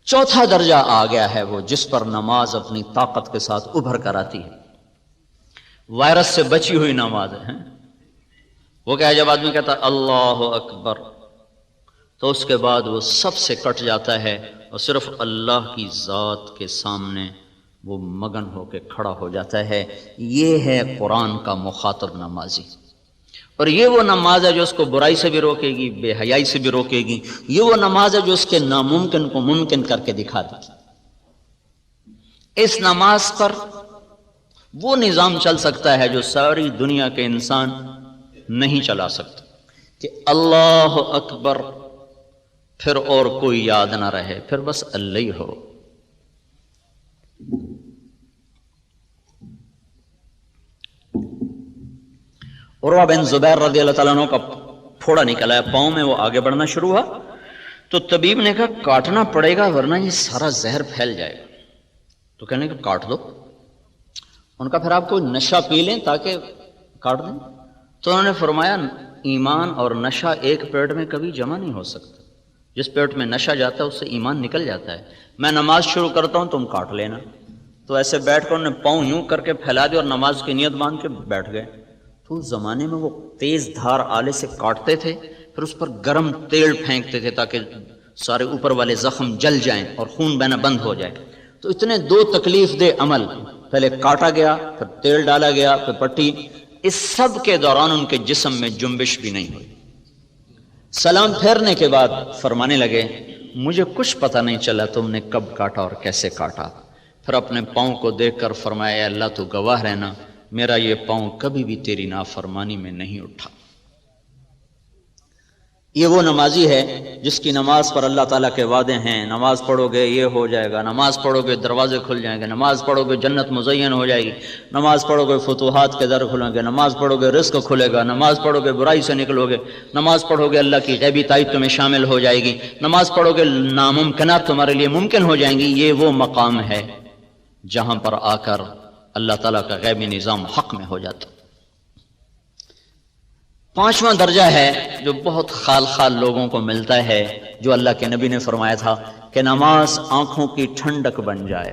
چوتھا درجہ آ گیا ہے، وہ جس پر نماز اپنی طاقت کے ساتھ ابھر کر آتی ہے۔ وائرس سے بچی ہوئی نماز ہے. وہ کیا ہے، جب آدمی کہتا ہے اللہ اکبر تو اس کے بعد وہ سب سے کٹ جاتا ہے اور صرف اللہ کی ذات کے سامنے وہ مگن ہو کے کھڑا ہو جاتا ہے. یہ ہے قرآن کا مخاطب نمازی. اور یہ وہ نماز ہے جو اس کو برائی سے بھی روکے گی، بے حیائی سے بھی روکے گی. یہ وہ نماز ہے جو اس کے ناممکن کو ممکن کر کے دکھا دے گی. اس نماز پر وہ نظام چل سکتا ہے جو ساری دنیا کے انسان نہیں چلا سکتا، کہ اللہ اکبر پھر اور کوئی یاد نہ رہے، پھر بس اللہ ہی ہو. عروہ بن زبیر رضی اللہ تعالیٰ عنہ کا پھوڑا نکلا ہے پاؤں میں، وہ آگے بڑھنا شروع ہوا تو طبیب نے کہا کاٹنا پڑے گا ورنہ یہ سارا زہر پھیل جائے گا. تو کہنے کہ کاٹ دو. ان کا پھر آپ کوئی نشہ پی لیں تاکہ کاٹ دیں. تو انہوں نے فرمایا ایمان اور نشہ ایک پیٹ میں کبھی جمع نہیں ہو سکتا. جس پیٹ میں نشہ جاتا ہے اس سے ایمان نکل جاتا ہے. میں نماز شروع کرتا ہوں تم کاٹ لینا. تو ایسے بیٹھ کر انہوں نے پاؤں یوں کر کے پھیلا دیا اور نماز کی نیت باندھ کے بیٹھ گئے. تو اس زمانے میں وہ تیز دھار آلے سے کاٹتے تھے، پھر اس پر گرم تیل پھینکتے تھے تاکہ سارے اوپر والے زخم جل جائیں اور خون بہنا بند ہو جائے. تو اتنے دو تکلیف دہ عمل، پہلے کاٹا گیا پھر تیل ڈالا گیا پھر پٹی، اس سب کے دوران ان کے جسم میں جنبش بھی نہیں ہوئی. سلام پھیرنے کے بعد فرمانے لگے مجھے کچھ پتہ نہیں چلا تم نے کب کاٹا اور کیسے کاٹا. پھر اپنے پاؤں کو دیکھ کر فرمایا اے اللہ تو گواہ رہنا میرا یہ پاؤں کبھی بھی تیری نافرمانی میں نہیں اٹھا. یہ وہ نمازی ہے جس کی نماز پر اللہ تعالیٰ کے وعدے ہیں، نماز پڑھو گے یہ ہو جائے گا، نماز پڑھو گے دروازے کھل جائیں گے، نماز پڑھو گے جنت مزین ہو جائے گی، نماز پڑھو گے فتوحات کے در کھلیں گے، نماز پڑھو گے رزق کھلے گا، نماز پڑھو گے برائی سے نکلو گے، نماز پڑھو گے اللہ کی غیبی تائید تمہیں شامل ہو جائے گی، نماز پڑھو گے ناممکنات تمہارے لیے ممکن ہو جائیں گی. یہ وہ مقام ہے جہاں پر آ کر اللہ تعالیٰ کا غیبی نظام حق میں ہو جاتا. پانچواں درجہ ہے جو بہت خال خال لوگوں کو ملتا ہے، جو اللہ کے نبی نے فرمایا تھا کہ نماز آنکھوں کی ٹھنڈک بن جائے،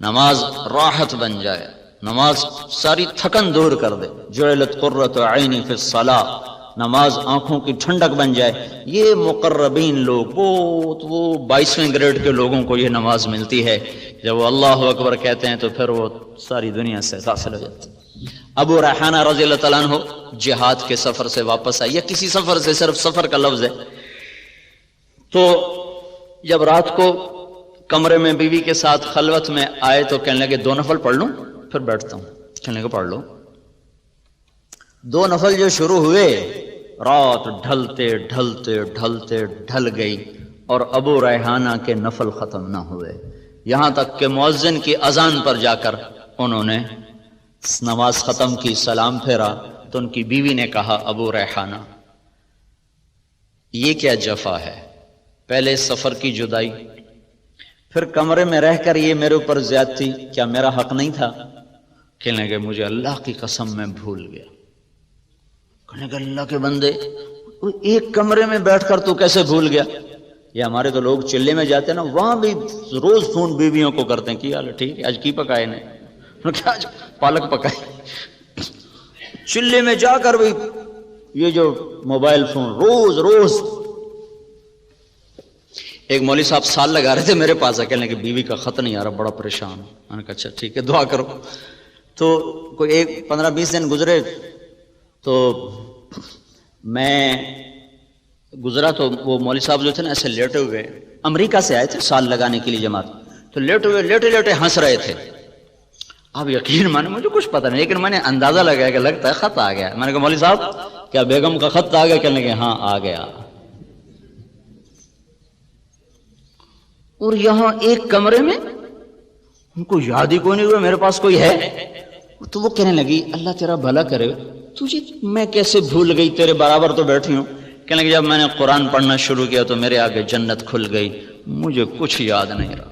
نماز راحت بن جائے، نماز ساری تھکن دور کر دے. جعلت قرۃ عینی فی الصلاۃ، نماز آنکھوں کی ٹھنڈک بن جائے. یہ مقربین لوگ، وہ 22ویں گریڈ کے لوگوں کو یہ نماز ملتی ہے. جب وہ اللہ اکبر کہتے ہیں تو پھر وہ ساری دنیا سے غافل ہو جاتے ہیں. ابو ریحانہ رضی اللہ تعالیٰ عنہ جہاد کے سفر سے واپس آئے، یا کسی سفر سے، صرف سفر کا لفظ ہے. تو جب رات کو کمرے میں بیوی کے ساتھ خلوت میں آئے تو کہنے لگے 2 نفل پڑھ لوں پھر بیٹھتا ہوں. کہنے لگے پڑھ لو. 2 نفل جو شروع ہوئے، رات ڈھلتے ڈھلتے ڈھلتے ڈھل گئی اور ابو ریحانہ کے نفل ختم نہ ہوئے، یہاں تک کہ مؤذن کی اذان پر جا کر انہوں نے نماز ختم کی، سلام پھیرا تو ان کی بیوی نے کہا ابو ریحانہ یہ کیا جفا ہے، پہلے سفر کی جدائی، پھر کمرے میں رہ کر یہ میرے اوپر زیادتی، کیا میرا حق نہیں تھا؟ کہنے لگے مجھے اللہ کی قسم میں بھول گیا. کہنے لگے اللہ کے بندے ایک کمرے میں بیٹھ کر تو کیسے بھول گیا؟ یہ ہمارے تو لوگ چلے میں جاتے ہیں نا، وہاں بھی روز فون بیویوں کو کرتے ہیں، کیا ٹھیک ہے آج کی پکائے نے، کیا آج پالک پکائی. چلے میں جا کر بھی یہ جو موبائل فون روز روز. ایک مولوی صاحب سال لگا رہے تھے میرے پاس، کہنے کہ بیوی کا خط نہیں آ رہا، بڑا پریشان. میں نے کہا اچھا ٹھیک ہے دعا کرو. تو کوئی 15-20 دن گزرے تو میں گزرا تو وہ مولوی صاحب جو تھے نا ایسے لیٹے ہوئے، امریکہ سے آئے تھے سال لگانے کے لیے جماعت، تو لیٹے ہوئے لیٹے لیٹے ہنس رہے تھے. اب یقین مانے مجھے کچھ پتہ نہیں، لیکن میں نے اندازہ لگایا کہ لگتا ہے خط آ گیا. میں نے کہا مولوی صاحب کیا بیگم کا خط آ گیا؟ کہنے لگے ہاں آ گیا. اور یہاں ایک کمرے میں ان کو یاد ہی کوئی نہیں ہوا میرے پاس کوئی ہے. تو وہ کہنے لگی اللہ تیرا بھلا کرے، تجھے میں کیسے بھول گئی، تیرے برابر تو بیٹھی ہوں. کہنے لگے جب میں نے قرآن پڑھنا شروع کیا تو میرے آگے جنت کھل گئی، مجھے کچھ یاد نہیں رہا.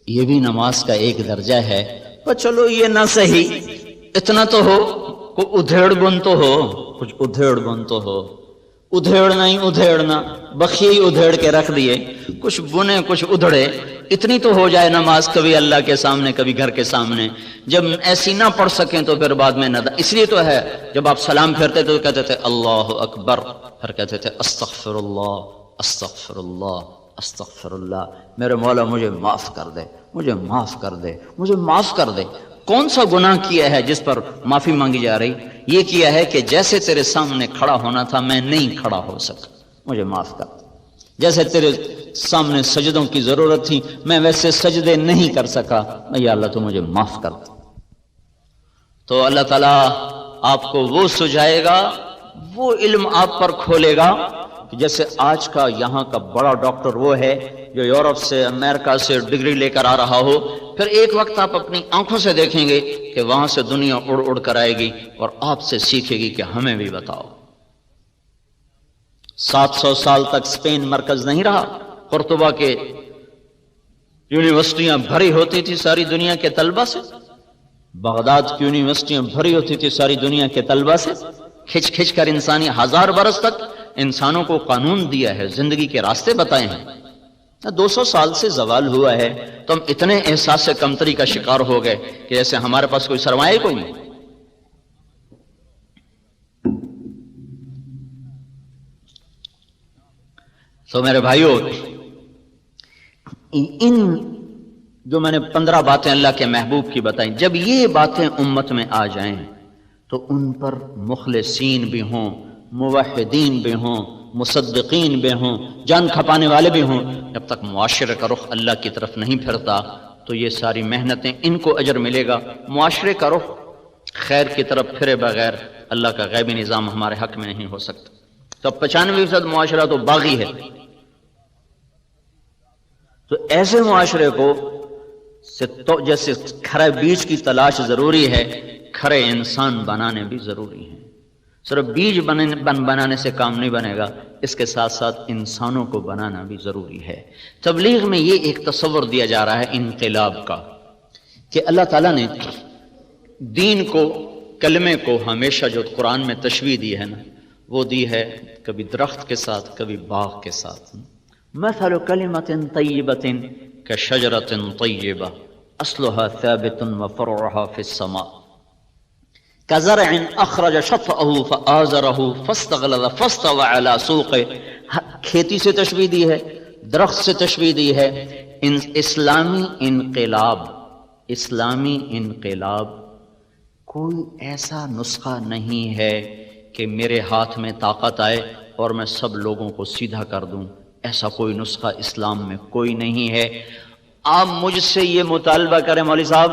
یہ بھی نماز کا ایک درجہ ہے. پر چلو یہ نہ صحیح، اتنا تو ہو، کوئی ادھیڑ بن تو ہو، کچھ ادھیڑ بن تو ہو. ادھیڑنا ہی ادھیڑنا، بخیے ادھیڑ کے رکھ دیے، کچھ بنے کچھ ادھڑے، اتنی تو ہو جائے نماز کبھی اللہ کے سامنے کبھی گھر کے سامنے، جب ایسی نہ پڑھ سکیں تو پھر بعد میں اس لیے تو ہے جب آپ سلام پھیرتے تو کہتے تھے اللہ اکبر، پھر کہتے تھے استغفر اللہ استغفر اللہ استغفر اللہ، میرے مولا مجھے معاف کر دے، مجھے معاف کر دے، مجھے معاف کر دے۔ کون سا گناہ کیا ہے جس پر معافی مانگی جا رہی؟ یہ کیا ہے کہ جیسے تیرے سامنے کھڑا ہونا تھا میں نہیں کھڑا ہو سکا، مجھے معاف کر دے۔ جیسے تیرے سامنے سجدوں کی ضرورت تھی میں ویسے سجدے نہیں کر سکا، یا اللہ تو مجھے معاف کر دے۔ تو اللہ تعالیٰ آپ کو وہ سجائے گا، وہ علم آپ پر کھولے گا کہ جیسے آج کا یہاں کا بڑا ڈاکٹر وہ ہے جو یورپ سے امریکہ سے ڈگری لے کر آ رہا ہو، پھر ایک وقت آپ اپنی آنکھوں سے دیکھیں گے کہ وہاں سے دنیا اڑ اڑ کر آئے گی اور آپ سے سیکھے گی کہ ہمیں بھی بتاؤ۔ 700 سال تک اسپین مرکز نہیں رہا، قرطبہ کے یونیورسٹیاں بھری ہوتی تھی ساری دنیا کے طلبہ سے، بغداد کی یونیورسٹیاں بھری ہوتی تھی ساری دنیا کے طلبہ سے، کھچ کھچ کر انسانی 1000 برس تک انسانوں کو قانون دیا ہے، زندگی کے راستے بتائے ہیں۔ 200 سال سے زوال ہوا ہے تو ہم اتنے احساس کمتری کا شکار ہو گئے کہ جیسے ہمارے پاس کوئی سرمایہ کوئی نہیں۔ تو میرے بھائیوں، ان جو میں نے 15 باتیں اللہ کے محبوب کی بتائیں، جب یہ باتیں امت میں آ جائیں تو ان پر مخلصین بھی ہوں، موحدین بھی ہوں، مصدقین بھی ہوں، جان کھپانے والے بھی ہوں، جب تک معاشرے کا رخ اللہ کی طرف نہیں پھرتا تو یہ ساری محنتیں ان کو اجر ملے گا۔ معاشرے کا رخ خیر کی طرف پھرے بغیر اللہ کا غیبی نظام ہمارے حق میں نہیں ہو سکتا۔ تو 95% معاشرہ تو باغی ہے، تو ایسے معاشرے کو جیسے کھرے بیج کی تلاش ضروری ہے، کھرے انسان بنانے بھی ضروری ہے۔ صرف بیج بنانے سے کام نہیں بنے گا، اس کے ساتھ ساتھ انسانوں کو بنانا بھی ضروری ہے۔ تبلیغ میں یہ ایک تصور دیا جا رہا ہے انقلاب کا کہ اللہ تعالیٰ نے دین کو، کلمے کو ہمیشہ جو قرآن میں تشبیہ دی ہے نا، وہ دی ہے کبھی درخت کے ساتھ کبھی باغ کے ساتھ۔ مثل کلمۃ طیبۃ کشجرۃ طیبہ اصلها ثابت وفرعها فی السماء کزرع اخرج شطأه فآزره فاستغلظ فاستوى على سوقه۔ کھیتی سے تشبیہ دی ہے، درخت سے تشبیہ دی ہے۔ اسلامی انقلاب کوئی ایسا نسخہ نہیں ہے کہ میرے ہاتھ میں طاقت آئے اور میں سب لوگوں کو سیدھا کر دوں، ایسا کوئی نسخہ اسلام میں کوئی نہیں ہے۔ آپ مجھ سے یہ مطالبہ کریں مولوی صاحب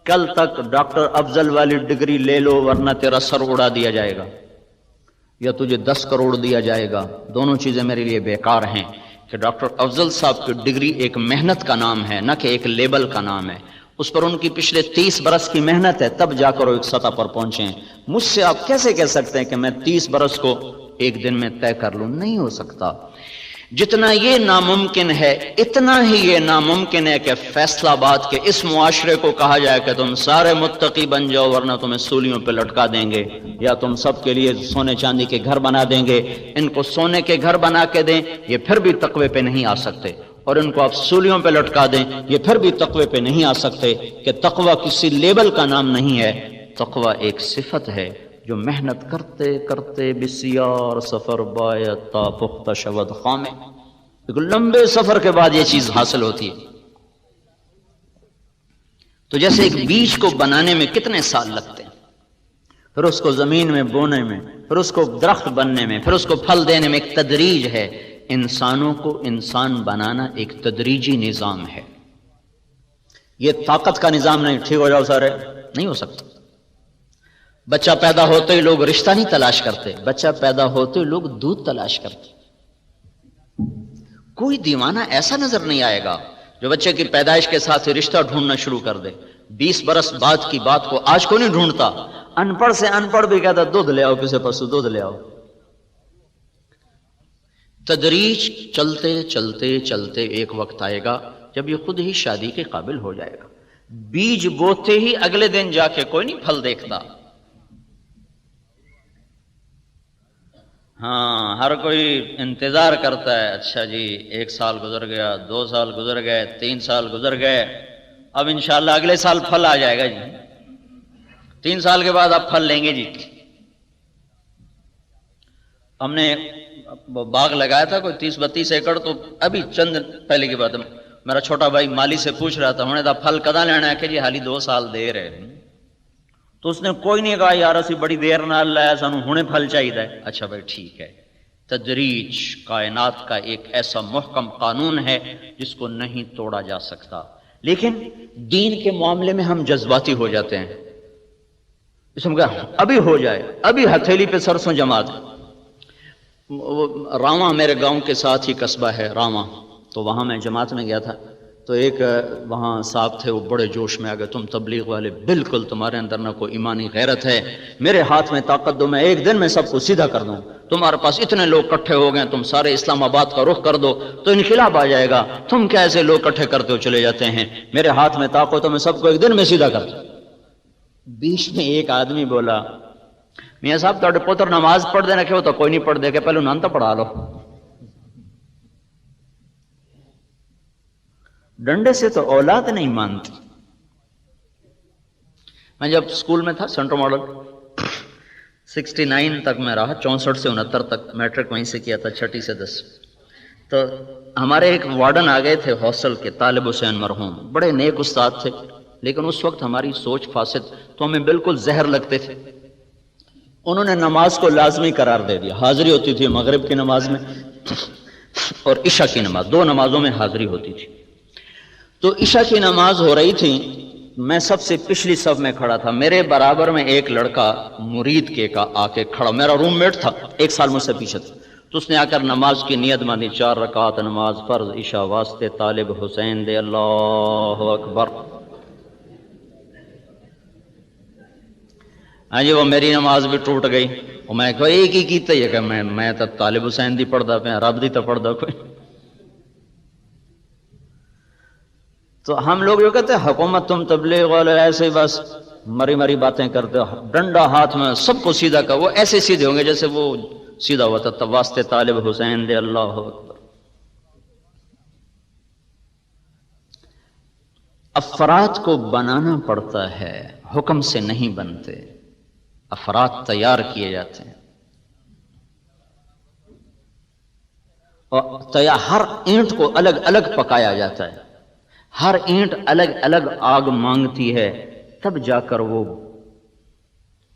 کل تک ڈاکٹر افضل والی ڈگری لے لو ورنہ تیرا سر اڑا دیا جائے گا، یا تجھے 10 کروڑ دیا جائے گا، دونوں چیزیں میرے لیے بیکار ہیں۔ کہ ڈاکٹر افضل صاحب کی ڈگری ایک محنت کا نام ہے، نہ کہ ایک لیبل کا نام ہے، اس پر ان کی پچھلے 30 برس کی محنت ہے، تب جا کر وہ ایک سطح پر پہنچے ہیں۔ مجھ سے آپ کیسے کہہ سکتے ہیں کہ میں 30 برس کو ایک دن میں طے کر لوں؟ نہیں ہو سکتا۔ جتنا یہ ناممکن ہے اتنا ہی یہ ناممکن ہے کہ فیصلہ آباد کے اس معاشرے کو کہا جائے کہ تم سارے متقی بن جاؤ ورنہ تمہیں سولیوں پہ لٹکا دیں گے، یا تم سب کے لیے سونے چاندی کے گھر بنا دیں گے۔ ان کو سونے کے گھر بنا کے دیں یہ پھر بھی تقوی پہ نہیں آ سکتے، اور ان کو آپ سولیوں پہ لٹکا دیں یہ پھر بھی تقوی پہ نہیں آ سکتے، کہ تقوی کسی لیبل کا نام نہیں ہے، تقوی ایک صفت ہے جو محنت کرتے کرتے بسیار سفر باید تا پختہ شود خامے، ایک لمبے سفر کے بعد یہ چیز حاصل ہوتی ہے۔ تو جیسے ایک بیج کو بنانے میں کتنے سال لگتے ہیں، پھر اس کو زمین میں بونے میں، پھر اس کو درخت بننے میں، پھر اس کو پھل دینے میں، ایک تدریج ہے۔ انسانوں کو انسان بنانا ایک تدریجی نظام ہے، یہ طاقت کا نظام نہیں، ٹھیک ہو جاؤ سارے، نہیں ہو سکتا۔ بچہ پیدا ہوتے ہی لوگ رشتہ نہیں تلاش کرتے، بچہ پیدا ہوتے ہی لوگ دودھ تلاش کرتے۔ کوئی دیوانہ ایسا نظر نہیں آئے گا جو بچے کی پیدائش کے ساتھ ہی رشتہ ڈھونڈنا شروع کر دے۔ 20 برس بعد کی بات کو آج کو نہیں ڈھونڈتا، ان پڑھ سے ان پڑھ بھی کہتا دودھ لے آؤ، کسی پسو دودھ لے آؤ۔ تدریج چلتے چلتے چلتے ایک وقت آئے گا جب یہ خود ہی شادی کے قابل ہو جائے گا۔ بیج بوتے ہی اگلے دن جا کے کوئی نہیں پھل دیکھتا۔ ہاں ہر کوئی انتظار کرتا ہے، اچھا جی 1 سال گزر گیا، 2 سال گزر گئے، 3 سال گزر گئے، اب انشاءاللہ اگلے سال پھل آ جائے گا جی، 3 سال کے بعد آپ پھل لیں گے جی۔ ہم نے باغ لگایا تھا کوئی 30-32 ایکڑ، تو ابھی چند پہلے کی بات ہے، میرا چھوٹا بھائی مالی سے پوچھ رہا تھا، انہوں نے کہا پھل کدا لینا ہے کہ جی حالی 2 سال دیر ہے، تو اس نے کوئی نہیں کہا یار اسی بڑی دیر نال لایا سانو ہنے پھل چاہیے۔ اچھا بھائی ٹھیک ہے، تدریج کائنات کا ایک ایسا محکم قانون ہے جس کو نہیں توڑا جا سکتا، لیکن دین کے معاملے میں ہم جذباتی ہو جاتے ہیں، اس میں کہا ابھی ہو جائے، ابھی ہتھیلی پہ سرسوں جما دے۔ راواں میرے گاؤں کے ساتھ ہی قصبہ ہے راواں، تو وہاں میں جماعت میں گیا تھا، تو ایک وہاں صاحب تھے، وہ بڑے جوش میں آ گئے، تم تبلیغ والے بالکل تمہارے اندر نہ کوئی ایمانی غیرت ہے، میرے ہاتھ میں طاقت دو، میں ایک دن میں سب کو سیدھا کر دوں، تمہارے پاس اتنے لوگ اکٹھے ہو گئے، تم سارے اسلام آباد کا رخ کر دو تو انقلاب آ جائے گا، تم کیا ایسے لوگ اکٹھے کرتے ہو چلے جاتے ہیں، میرے ہاتھ میں طاقت تو میں سب کو ایک دن میں سیدھا کر دوں۔ بیچ میں ایک آدمی بولا میاں صاحب تھوڑے پتر نماز پڑھ دینا کہ وہ تو کوئی نہیں پڑھ دے کہ پہلے انہوں تو پڑھا لو، ڈنڈے سے تو اولاد نہیں مانتی۔ میں جب اسکول میں تھا سینٹرل ماڈل 69 تک میں رہا، 64 سے 69 تک میٹرک وہیں سے کیا تھا، 6 سے 10۔ تو ہمارے ایک وارڈن آ گئے تھے ہاسٹل کے، طالب حسین مرحوم، بڑے نیک استاد تھے، لیکن اس وقت ہماری سوچ فاسد، تو ہمیں بالکل زہر لگتے تھے۔ انہوں نے نماز کو لازمی قرار دے دیا، حاضری ہوتی تھی مغرب کی نماز میں اور عشاء کی نماز، 2 نمازوں میں حاضری ہوتی تھی۔ تو عشاء کی نماز ہو رہی تھی، میں سب سے پچھلی صف میں کھڑا تھا، میرے برابر میں ایک لڑکا مرید کے کا آ کے کھڑا، میرا روم میٹ تھا، 1 سال مجھ سے پیچھے تھا، تو اس نے آ کر نماز کی نیت باندھی، 4 رکعت نماز فرض عشاء واسطے طالب حسین دے، اللہ اکبر۔ ہاں جی، وہ میری نماز بھی ٹوٹ گئی، اور میں کہا ایک ہی کیتا ہے کہ میں تو طالب حسین دی پڑھدا پیا، رب دی تو پڑھدا کوئی۔ تو ہم لوگ جو کہتے ہیں حکومت تم تبلیغ والے ایسے بس مری مری باتیں کرتے ہو، ڈنڈا ہاتھ میں سب کو سیدھا کر، وہ ایسے سیدھے ہوں گے جیسے وہ سیدھا ہوا تھا، واسطے طالب حسین دے، اللہ اکبر۔ افراد کو بنانا پڑتا ہے، حکم سے نہیں بنتے، افراد تیار کیے جاتے ہیں، اور ہر اینٹ کو الگ الگ پکایا جاتا ہے، ہر اینٹ الگ الگ آگ مانگتی ہے، تب جا کر وہ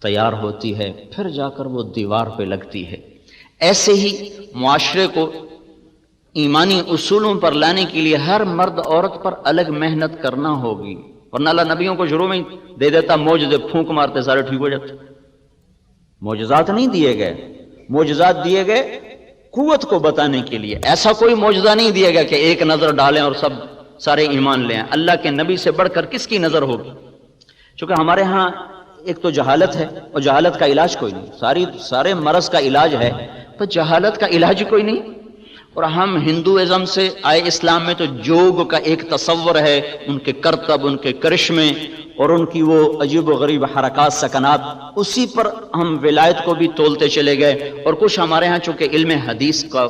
تیار ہوتی ہے، پھر جا کر وہ دیوار پہ لگتی ہے۔ ایسے ہی معاشرے کو ایمانی اصولوں پر لانے کے لیے ہر مرد عورت پر الگ محنت کرنا ہوگی، ورنہ اللہ نبیوں کو شروع میں ہی دے دیتا معجزے، پھونک مارتے سارے ٹھیک ہو جاتے۔ معجزات نہیں دیے گئے، معجزات دیے گئے قوت کو بتانے کے لیے، ایسا کوئی معجزہ نہیں دیا گیا کہ ایک نظر ڈالیں اور سب سارے ایمان لیں۔ اللہ کے نبی سے بڑھ کر کس کی نظر ہوگی؟ چونکہ ہمارے ہاں ایک تو جہالت ہے، اور جہالت کا علاج کوئی نہیں، سارے مرض کا علاج ہے، پر جہالت کا علاج کوئی نہیں۔ اور ہم ہندوازم سے آئے اسلام میں تو جوگ کا ایک تصور ہے، ان کے کرتب، ان کے کرشمے اور ان کی وہ عجیب و غریب حرکات سکنات، اسی پر ہم ولایت کو بھی تولتے چلے گئے۔ اور کچھ ہمارے ہاں چونکہ علم حدیث کا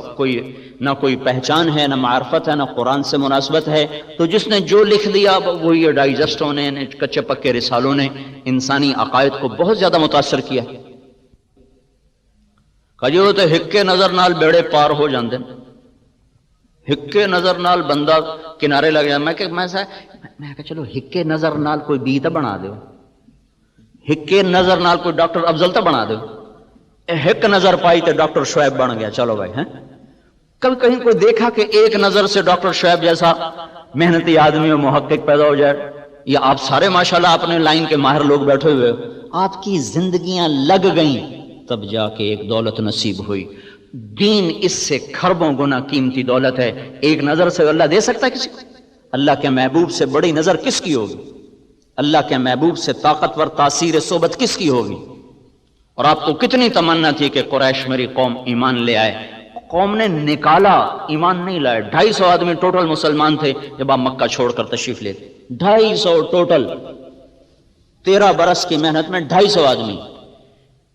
نہ کوئی پہچان ہے، نہ معرفت ہے، نہ قرآن سے مناسبت ہے، تو جس نے جو لکھ دیا وہ یہ ڈائجسٹوں نے، کچے پکے رسالوں نے انسانی عقائد کو بہت زیادہ متاثر کیا۔ کہا وہ تو ہکے نظر نال بیڑے پار ہو جاندے، ہکے نظر نال بندہ کنارے لگ جائے۔ میں کہ چلو ہکے نظر نال کوئی بی تو بنا دیو، ہکے نظر نال کوئی ڈاکٹر افضل تو بنا دیو، ہک نظر پائی تو ڈاکٹر شعیب بن گیا، چلو بھائی ہیں۔ کبھی کہیں کوئی دیکھا کہ ایک نظر سے ڈاکٹر شعیب جیسا محنتی آدمی اور محقق پیدا ہو جائے؟ یا آپ سارے ماشاءاللہ اپنے لائن کے ماہر لوگ بیٹھے ہوئے، آپ کی زندگیاں لگ گئیں، تب جا کے ایک دولت نصیب ہوئی۔ دین اس سے کھربوں گنا قیمتی دولت ہے، ایک نظر سے اللہ دے سکتا ہے کسی کو؟ اللہ کے محبوب سے بڑی نظر کس کی ہوگی؟ اللہ کے محبوب سے طاقتور تاثیر صحبت کس کی ہوگی؟ اور آپ کو کتنی تمنا تھی کہ قریش میری قوم ایمان لے آئے، قوم نے نکالا، ایمان نہیں لائے۔ 250 آدمی ٹوٹل مسلمان تھے جب آپ مکہ چھوڑ کر تشریف لے گئے، 250 ٹوٹل، 13 برس کی محنت میں 250 آدمی۔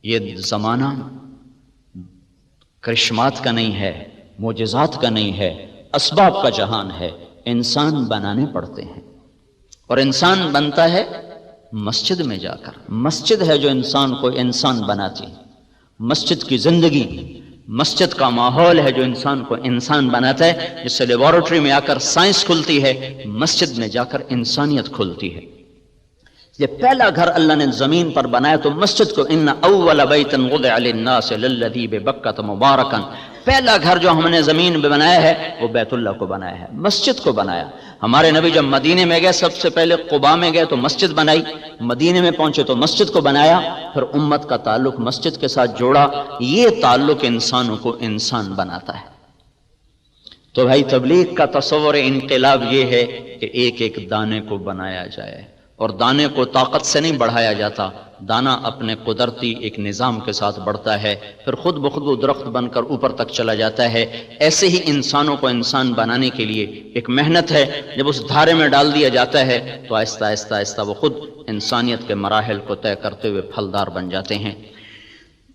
یہ زمانہ کرشمات کا نہیں ہے، معجزات کا نہیں ہے، اسباب کا جہان ہے، انسان بنانے پڑتے ہیں، اور انسان بنتا ہے مسجد میں جا کر۔ مسجد ہے جو انسان کو انسان بناتی ہے، مسجد کی زندگی، مسجد کا ماحول ہے جو انسان کو انسان بناتا ہے، جس سے لیبارٹری میں آ کر سائنس کھلتی ہے، مسجد میں جا کر انسانیت کھلتی ہے۔ یہ پہلا گھر اللہ نے زمین پر بنایا تو مسجد کو، ان اول بیت وضع للناس للذی ببکۃ مبارکا، پہلا گھر جو ہم نے زمین پہ بنایا ہے وہ بیت اللہ کو بنایا ہے، مسجد کو بنایا۔ ہمارے نبی جب مدینے میں گئے سب سے پہلے قباء میں گئے تو مسجد بنائی، مدینے میں پہنچے تو مسجد کو بنایا، پھر امت کا تعلق مسجد کے ساتھ جوڑا۔ یہ تعلق انسانوں کو انسان بناتا ہے۔ تو بھائی تبلیغ کا تصور انقلاب یہ ہے کہ ایک ایک دانے کو بنایا جائے، اور دانے کو طاقت سے نہیں بڑھایا جاتا، دانا اپنے قدرتی ایک نظام کے ساتھ بڑھتا ہے، پھر خود بخود وہ درخت بن کر اوپر تک چلا جاتا ہے۔ ایسے ہی انسانوں کو انسان بنانے کے لیے ایک محنت ہے، جب اس دھارے میں ڈال دیا جاتا ہے تو آہستہ آہستہ آہستہ وہ خود انسانیت کے مراحل کو طے کرتے ہوئے پھلدار بن جاتے ہیں۔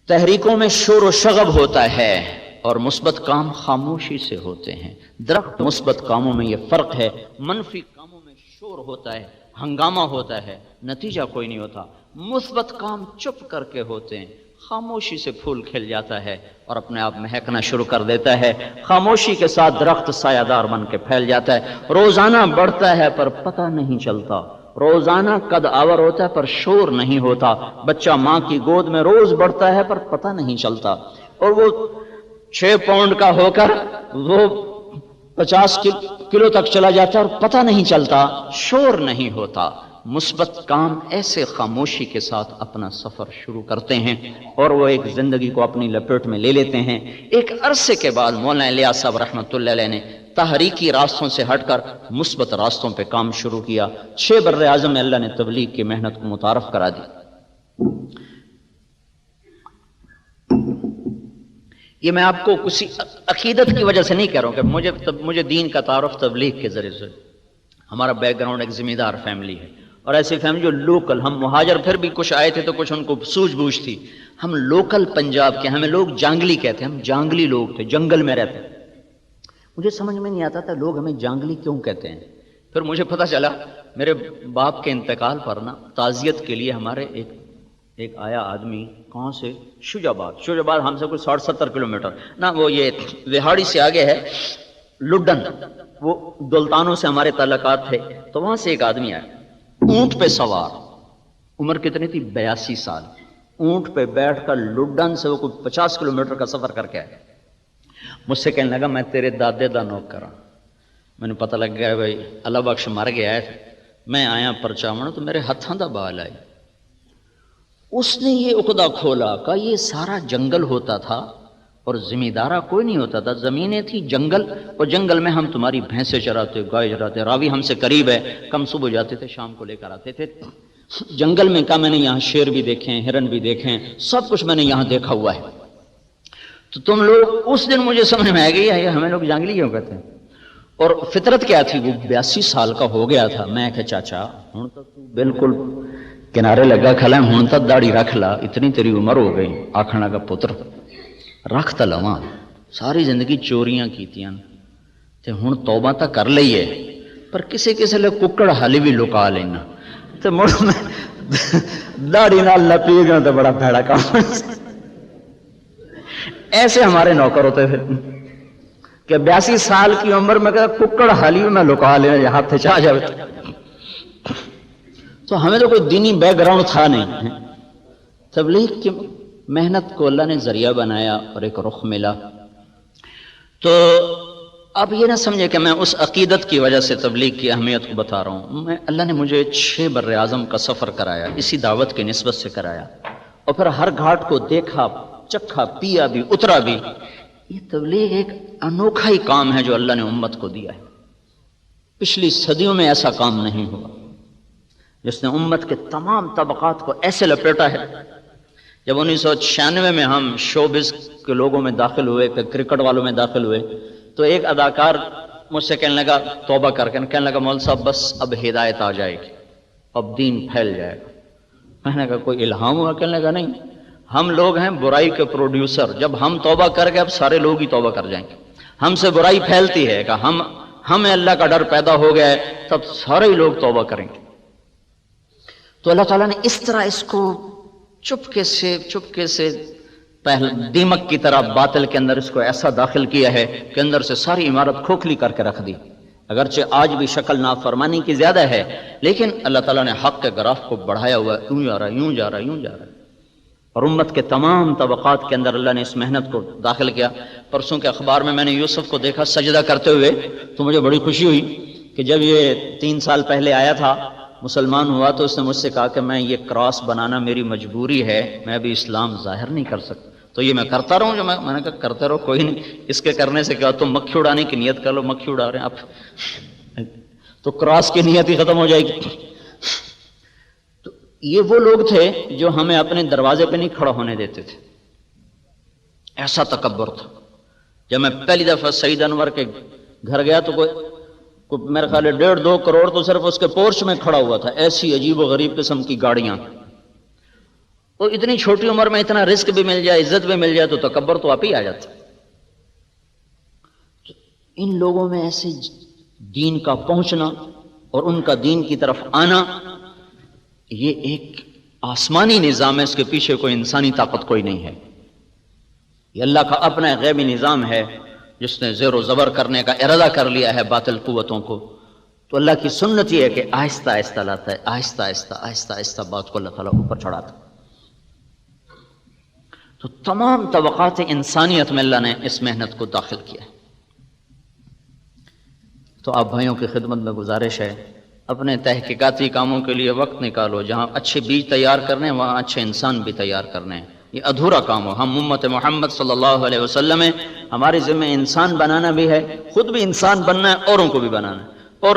تحریکوں میں شور و شغب ہوتا ہے اور مثبت کام خاموشی سے ہوتے ہیں۔ درخت مثبت کاموں میں یہ فرق ہے، منفی کاموں میں شور ہوتا ہے، ہنگامہ ہوتا ہے، نتیجہ کوئی نہیں ہوتا۔ مثبت کام چپ کر کے ہوتے ہیں، خاموشی سے پھول کھل جاتا ہے اور اپنے آپ مہکنا شروع کر دیتا ہے۔ خاموشی کے ساتھ درخت سایہ دار بن کے پھیل جاتا ہے، روزانہ بڑھتا ہے پر پتہ نہیں چلتا، روزانہ قد آور ہوتا ہے پر شور نہیں ہوتا۔ بچہ ماں کی گود میں روز بڑھتا ہے پر پتہ نہیں چلتا، اور وہ 6 پاؤنڈ کا ہو کر وہ 50 کلو تک چلا جاتا ہے اور پتہ نہیں چلتا، شور نہیں ہوتا۔ مثبت کام ایسے خاموشی کے ساتھ اپنا سفر شروع کرتے ہیں اور وہ ایک زندگی کو اپنی لپیٹ میں لے لیتے ہیں۔ ایک عرصے کے بعد مولانا الیاس صاحب رحمۃ اللہ علیہ نے تحریکی راستوں سے ہٹ کر مثبت راستوں پہ کام شروع کیا۔ 6 بر اعظم میں اللہ نے تبلیغ کی محنت کو متعارف کرا دی۔ یہ میں آپ کو کسی عقیدت کی وجہ سے نہیں کہہ رہا ہوں کہ مجھے دین کا تعارف تبلیغ کے ذریعے سے، ہمارا بیک گراؤنڈ ایک ذمہ دار فیملی ہے، اور ایسی فیملی جو لوکل، ہم مہاجر پھر بھی کچھ آئے تھے تو کچھ ان کو سوجھ بوجھ تھی، ہم لوکل پنجاب کے، ہمیں لوگ جانگلی کہتے ہیں، ہم جانگلی لوگ تھے، جنگل میں رہتے۔ مجھے سمجھ میں نہیں آتا تھا لوگ ہمیں جانگلی کیوں کہتے ہیں، پھر مجھے پتہ چلا میرے باپ کے انتقال پر نا تعزیت کے لیے ہمارے ایک آیا آدمی، کہاں سے؟ شوج آباد ہم سے کوئی 60-70 کلومیٹر نا، وہ یہ وہاڑی سے آگے ہے لڈن، وہ دلتانوں سے ہمارے تعلقات تھے، تو وہاں سے ایک آدمی آیا اونٹ پہ سوار، عمر کتنی تھی؟ 82 سال، اونٹ پہ بیٹھ کر لڈن سے وہ کوئی 50 کلومیٹر کا سفر کر کے آیا۔ مجھ سے کہنے لگا میں تیرے دادے دا نوکر ہوں۔ میں نے پتہ لگ گیا بھائی اللہ بخش مر گیا ہے، میں آیا پرچاون تو میرے ہاتھاں دا بال آئی۔ اس نے یہ عقدہ کھولا کہ یہ سارا جنگل ہوتا تھا اور ذمہ دارہ کوئی نہیں ہوتا تھا، زمینیں تھی، جنگل، اور جنگل میں ہم تمہاری بھینسیں چراتے، گائے چراتے، راوی ہم سے قریب ہے، کم صبح جاتے تھے شام کو لے کر آتے تھے جنگل میں۔ کا میں نے یہاں شیر بھی دیکھے ہیں، ہرن بھی دیکھے ہیں، سب کچھ میں نے یہاں دیکھا ہوا ہے۔ تو تم لوگ، اس دن مجھے سمجھ میں آ گئی ہے ہمیں لوگ جانگلی کیوں کہتے ہیں۔ اور فطرت کیا تھی، وہ 82 سال کا ہو گیا تھا۔ میں کہ چاچا ہوں تو بالکل کنارے لگا کھلا ہے، ہوں تک داڑھی رکھ لا، اتنی تیری عمر ہو گئی۔ آکھنا کا پتر رکھ تا لواں، ساری زندگی چوریاں کیتیاں تے ہوں توبہ تا کر لئی ہے، پر کسے کسے لے ککڑ حالی بھی لکا لینا تے مڑ میں داڑھی نال لپی گیا تو بڑا بھڑا کام۔ ایسے ہمارے نوکر ہوتے تھے کہ 82 سال کی عمر میں کہ ککڑ حالی میں لکا لینا، ہاتھ چاہ جائے۔ تو ہمیں تو کوئی دینی بیک گراؤنڈ تھا نہیں، تبلیغ کی محنت کو اللہ نے ذریعہ بنایا اور ایک رخ ملا۔ تو اب یہ نہ سمجھے کہ میں اس عقیدت کی وجہ سے تبلیغ کی اہمیت کو بتا رہا ہوں۔ اللہ نے مجھے 6 بر اعظم کا سفر کرایا، اسی دعوت کی نسبت سے کرایا، اور پھر ہر گھاٹ کو دیکھا، چکھا، پیا بھی، اترا بھی۔ یہ تبلیغ ایک انوکھا ہی کام ہے جو اللہ نے امت کو دیا ہے۔ پچھلی صدیوں میں ایسا کام نہیں ہوا جس نے امت کے تمام طبقات کو ایسے لپیٹا ہے۔ جب 1996 میں ہم شوبز کے لوگوں میں داخل ہوئے، کرکٹ والوں میں داخل ہوئے، تو ایک اداکار مجھ سے کہنے لگا، توبہ کر کے کہنے لگا مول صاحب بس اب ہدایت آ جائے گی، اب دین پھیل جائے گا۔ میں نے کہا کوئی الہام ہوا؟ کہنے لگا نہیں، ہم لوگ ہیں برائی کے پروڈیوسر. جب ہم توبہ کر گئے اب سارے لوگ ہی توبہ کر جائیں گے. ہم سے برائی پھیلتی ہے کہ ہمیں اللہ کا ڈر پیدا ہو گیا ہے تب سارے ہی لوگ توبہ کریں گے. تو اللہ تعالیٰ نے اس طرح اس کو چپکے سے پہلے دیمک کی طرح باطل کے اندر اس کو ایسا داخل کیا ہے کہ اندر سے ساری عمارت کھوکھلی کر کے رکھ دی. اگرچہ آج بھی شکل نافرمانی کی زیادہ ہے لیکن اللہ تعالیٰ نے حق کے گراف کو بڑھایا ہوا ہے. یوں جا رہا ہے، یوں جا رہا ہے، یوں جا رہا ہے. اور امت کے تمام طبقات کے اندر اللہ نے اس محنت کو داخل کیا. پرسوں کے اخبار میں نے یوسف کو دیکھا سجدہ کرتے ہوئے تو مجھے بڑی خوشی ہوئی کہ جب یہ 3 سال پہلے آیا تھا مسلمان ہوا تو اس نے مجھ سے کہا کہ میں یہ کراس بنانا میری مجبوری ہے، میں ابھی اسلام ظاہر نہیں کر سکتا. تو یہ میں کرتا رہوں جو میں نے کہا کرتے رہو، کوئی نہیں، اس کے کرنے سے کیا تم مکھی اڑانے کی نیت کر لو، مکھی اڑا رہے ہیں آپ تو کراس کی نیت ہی ختم ہو جائے گی. تو یہ وہ لوگ تھے جو ہمیں اپنے دروازے پہ نہیں کھڑا ہونے دیتے تھے. ایسا تکبر تھا. جب میں پہلی دفعہ سعید انور کے گھر گیا تو کوئی میرے خیال ہے 1.5-2 کروڑ تو صرف اس کے پورچ میں کھڑا ہوا تھا. ایسی عجیب و غریب قسم کی گاڑیاں. اور اتنی چھوٹی عمر میں اتنا رزق بھی مل جائے، عزت بھی مل جائے تو تکبر تو آپ ہی آ جاتا. ان لوگوں میں ایسے دین کا پہنچنا اور ان کا دین کی طرف آنا یہ ایک آسمانی نظام ہے، اس کے پیچھے کوئی انسانی طاقت کوئی نہیں ہے. یہ اللہ کا اپنا غیبی نظام ہے جس نے زیر و زبر کرنے کا ارادہ کر لیا ہے باطل قوتوں کو. تو اللہ کی سنت یہ ہے کہ آہستہ آہستہ لاتا ہے، آہستہ آہستہ بات کو اللہ تعالیٰ اوپر چڑھاتا ہے. تو تمام طبقات انسانیت میں اللہ نے اس محنت کو داخل کیا ہے. تو آپ بھائیوں کی خدمت میں گزارش ہے اپنے تحقیقاتی کاموں کے لیے وقت نکالو. جہاں اچھے بیج تیار کرنے ہیں وہاں اچھے انسان بھی تیار کرنے ہیں. یہ ادھورا کام ہو. ہم امت محمد صلی اللہ علیہ وسلم ہیں، ہمارے ذمہ انسان بنانا بھی ہے، خود بھی انسان بننا ہے، اوروں کو بھی بنانا ہے، اور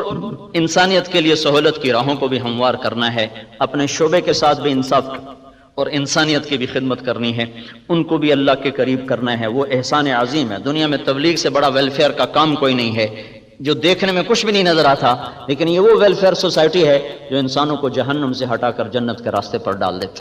انسانیت کے لیے سہولت کی راہوں کو بھی ہموار کرنا ہے. اپنے شعبے کے ساتھ بھی انصاف اور انسانیت کی بھی خدمت کرنی ہے، ان کو بھی اللہ کے قریب کرنا ہے. وہ احسان عظیم ہے. دنیا میں تبلیغ سے بڑا ویلفیئر کا کام کوئی نہیں ہے جو دیکھنے میں کچھ بھی نہیں نظر آتا، لیکن یہ وہ ویلفیئر سوسائٹی ہے جو انسانوں کو جہنم سے ہٹا کر جنت کے راستے پر ڈال دیتی.